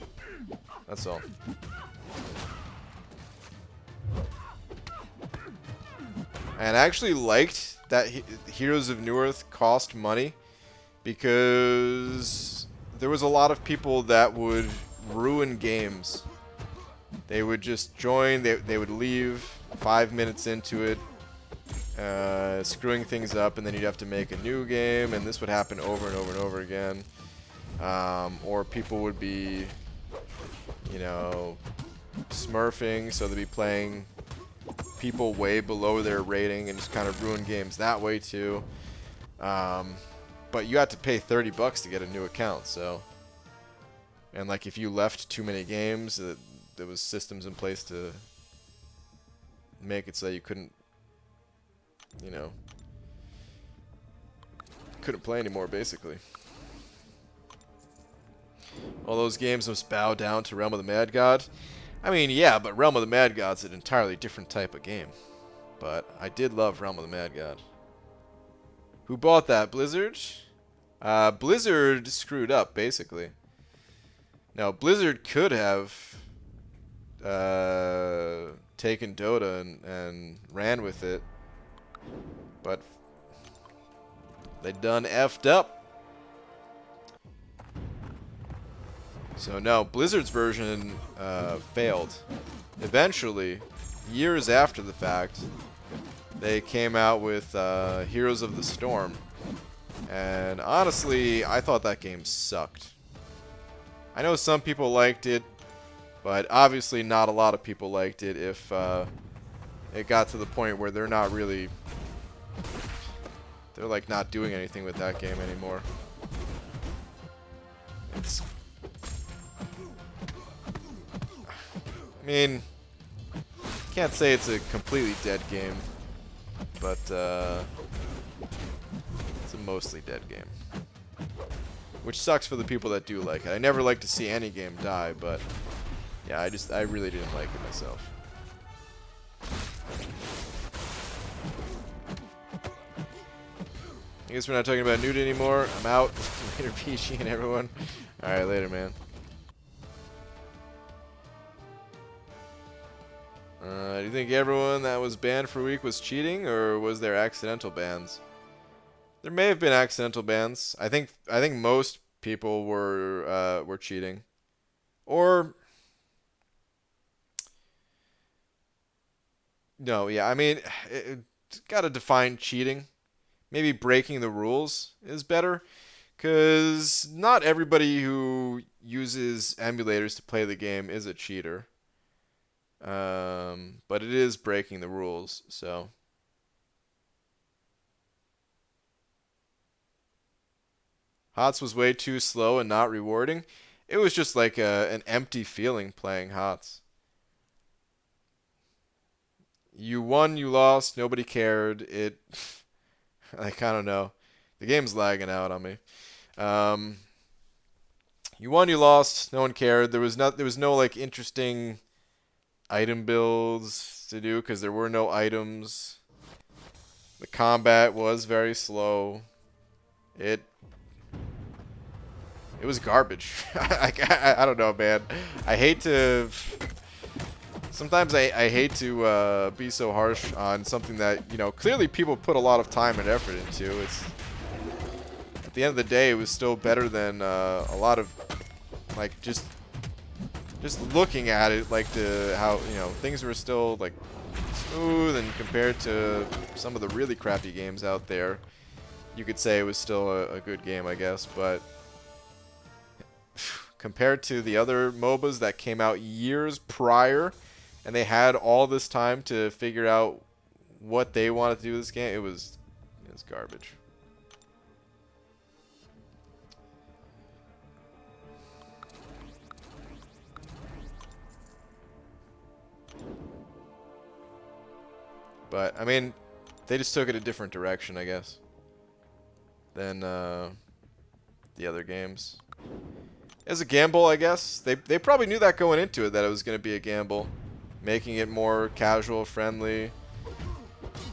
That's all. And I actually liked that Heroes of Newerth cost money, because there was a lot of people that would ruin games. They would just join, they would leave 5 minutes into it, screwing things up, and then you'd have to make a new game, and this would happen over and over and over again. Or people would be, you know, smurfing, so they'd be playing people way below their rating and just kind of ruin games that way too. But you had to pay $30 to get a new account, so. And like if you left too many games, there was systems in place to make it so you couldn't, you know, couldn't play anymore basically. All those games must bow down to Realm of the Mad God. I mean, yeah, but Realm of the Mad God's an entirely different type of game. But I did love Realm of the Mad God. Who bought that? Blizzard? Blizzard screwed up, basically. Now, Blizzard could have taken Dota and ran with it, but they done effed up. So no, Blizzard's version failed. Eventually, years after the fact, they came out with Heroes of the Storm. And honestly, I thought that game sucked. I know some people liked it, but obviously not a lot of people liked it if it got to the point where they're not really... They're like not doing anything with that game anymore. It's... I mean, can't say it's a completely dead game, but it's a mostly dead game. Which sucks for the people that do like it. I never like to see any game die, but yeah, I really didn't like it myself. I guess we're not talking about nudity anymore. I'm out. Later, PG and everyone. Alright, later, man. Do you think everyone that was banned for a week was cheating, or was there accidental bans? There may have been accidental bans. I think most people were cheating, or no, yeah. I mean, it's got to define cheating. Maybe breaking the rules is better, because not everybody who uses emulators to play the game is a cheater. But it is breaking the rules, so. HOTS was way too slow and not rewarding. It was just like an empty feeling playing HOTS. You won, you lost, nobody cared. It, like, I don't know. The game's lagging out on me. You won, you lost, no one cared. There was no like interesting item builds to do because there were no items. The combat was very slow. it was garbage. I don't know, man. I hate to. Sometimes I hate to be so harsh on something that, you know, clearly people put a lot of time and effort into. It's at the end of the day, it was still better than a lot of, like, just looking at it, like how, you know, things were still like smooth, and compared to some of the really crappy games out there, you could say it was still a good game, I guess. But compared to the other MOBAs that came out years prior, and they had all this time to figure out what they wanted to do with this game, it was garbage. But I mean, they just took it a different direction, I guess, than the other games. As a gamble, I guess. They probably knew that going into it, that it was going to be a gamble. Making it more casual, friendly.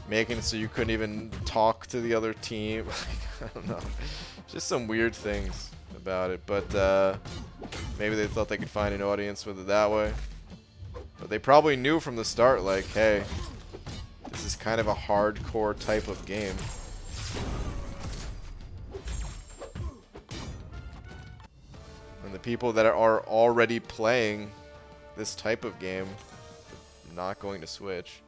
Making it so you couldn't even talk to the other team. I don't know. Just some weird things about it. But maybe they thought they could find an audience with it that way. But they probably knew from the start, like, hey, this is kind of a hardcore type of game. And the people that are already playing this type of game are not going to switch.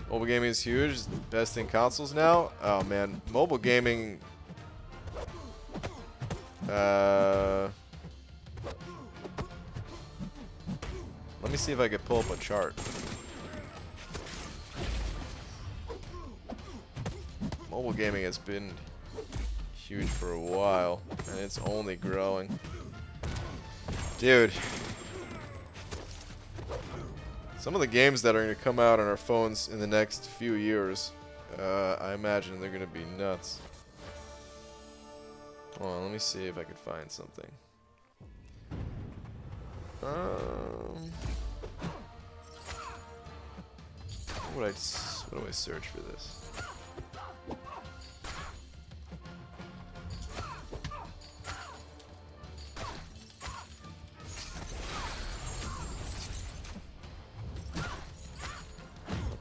Mobile gaming is huge. It's the best in consoles now. Oh man, mobile gaming. Let me see if I can pull up a chart. Mobile gaming has been huge for a while, and it's only growing. Dude. Some of the games that are going to come out on our phones in the next few years, I imagine they're going to be nuts. Hold on, let me see if I can find something. What do I search for this?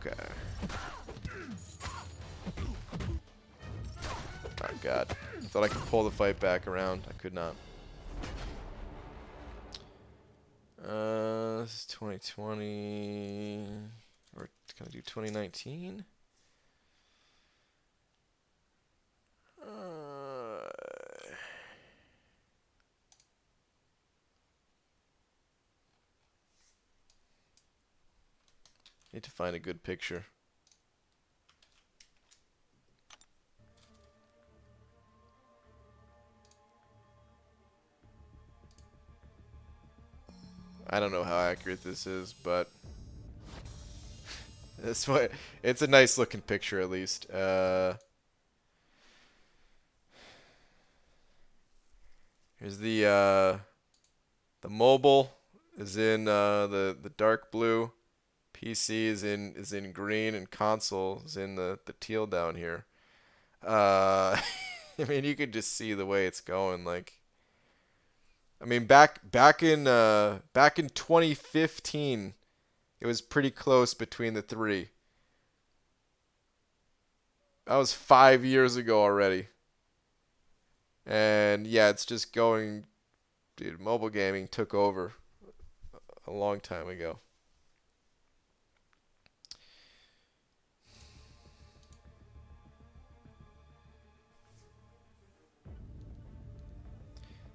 Okay. Oh god. I thought I could pull the fight back around. I could not. This is 2020. Or can I do 2019? Need to find a good picture. I don't know how accurate this is, but that's what it's a nice looking picture at least. Here's the mobile is in the dark blue. PC is in green, and console is in the teal down here. I mean, you could just see the way it's going. Like, I mean, back in 2015, it was pretty close between the three. That was 5 years ago already. And yeah, it's just going. Dude, mobile gaming took over a long time ago.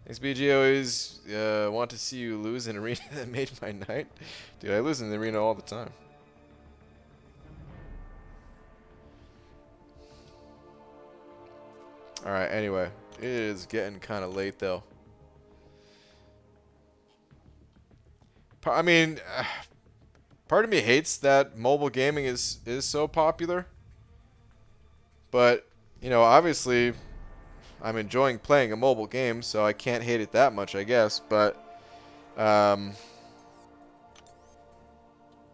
Thanks, BG. Always want to see you lose in arena. That made my night. Dude, I lose in the arena all the time. Alright, anyway. It is getting kind of late, though. I mean, part of me hates that mobile gaming is so popular. But, you know, obviously I'm enjoying playing a mobile game, so I can't hate it that much, I guess. But the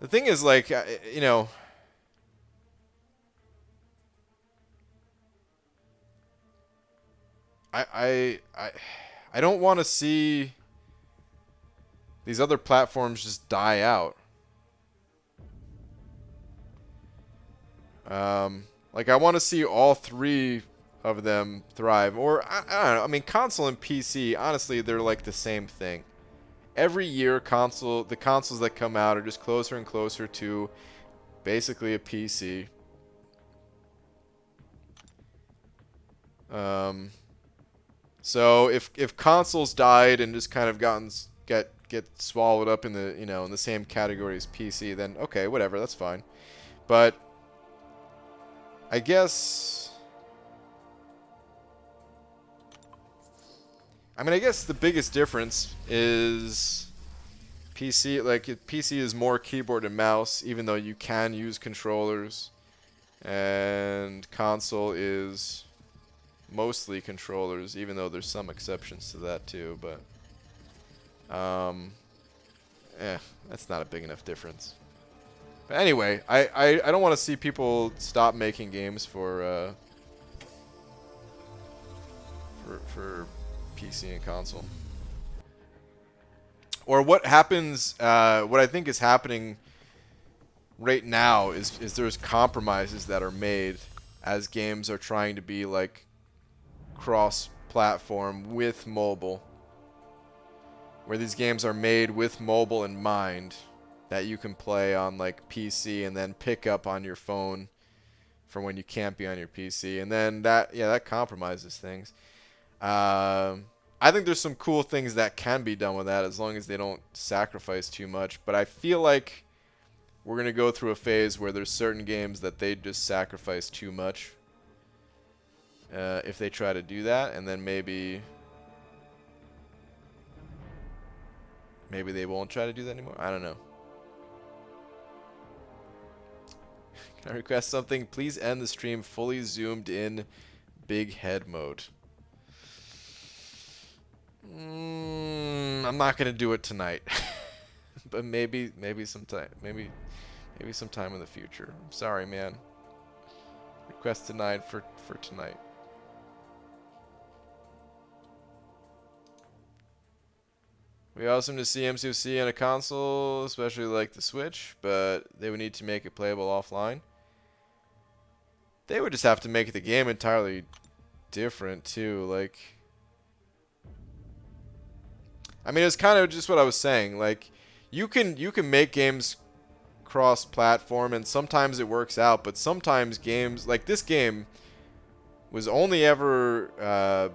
thing is, like, you know, I don't want to see these other platforms just die out. Like, I want to see all three of them thrive. Or, I don't know. I mean, console and PC, honestly, they're like the same thing. Every year, the consoles that come out are just closer and closer to basically a PC. So if consoles died and just kind of get swallowed up in the in the same category as PC, then okay, whatever, that's fine. But I guess I guess the biggest difference is PC. Like, PC is more keyboard and mouse, even though you can use controllers, and console is mostly controllers, even though there's some exceptions to that too. But that's not a big enough difference. But anyway, I don't want to see people stop making games for PC and console. Or what happens? What I think is happening right now is there's compromises that are made as games are trying to be like cross-platform with mobile, where these games are made with mobile in mind, that you can play on like PC and then pick up on your phone for when you can't be on your PC, and then that compromises things. I think there's some cool things that can be done with that as long as they don't sacrifice too much, but I feel like we're going to go through a phase where there's certain games that they just sacrifice too much if they try to do that, and then maybe they won't try to do that anymore. I don't know. Can I request something? Please end the stream fully zoomed in big head mode. I'm not gonna do it tonight, but maybe sometime. Maybe sometime in the future. I'm sorry, man. Request denied for tonight. We awesome to see MCC on a console, especially like the Switch, but they would need to make it playable offline. They would just have to make the game entirely different too. Like, I mean, it's kind of just what I was saying. Like, you can make games cross-platform, and sometimes it works out, but sometimes games like this game was only ever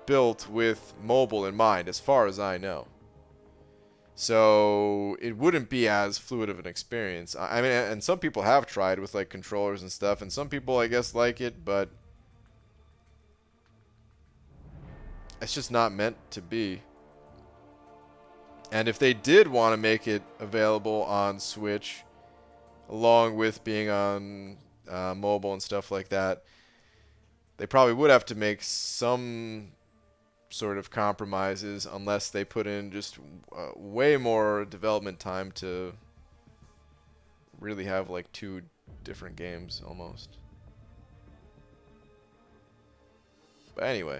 built with mobile in mind, as far as I know. So it wouldn't be as fluid of an experience. I mean, and some people have tried with like controllers and stuff, and some people, I guess, like it, but it's just not meant to be. And if they did want to make it available on Switch, along with being on mobile and stuff like that, they probably would have to make some sort of compromises, unless they put in just way more development time to really have like two different games almost. But anyway,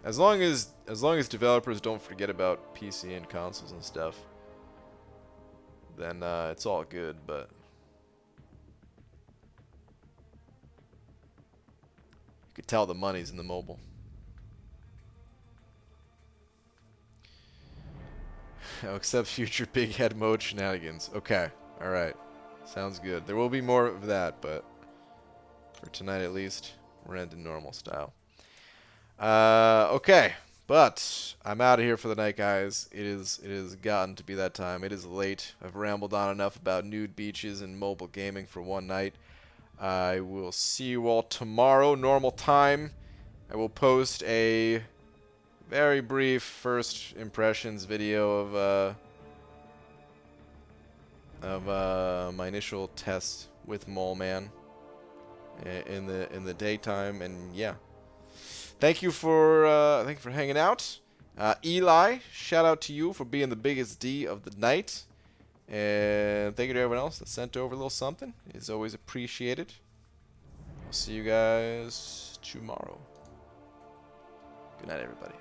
as long as developers don't forget about PC and consoles and stuff, then it's all good. But you could tell the money's in the mobile. Except future big head mode shenanigans. Okay, alright. Sounds good. There will be more of that, but for tonight at least, we're ending normal style. Okay, but I'm out of here for the night, guys. It is gotten to be that time. It is late. I've rambled on enough about nude beaches and mobile gaming for one night. I will see you all tomorrow, normal time. I will post a very brief first impressions video of my initial test with Mole Man in the daytime, and yeah. Thank you for hanging out. Eli, shout out to you for being the biggest D of the night. And thank you to everyone else that sent over a little something. It's always appreciated. I'll see you guys tomorrow. Good night, everybody.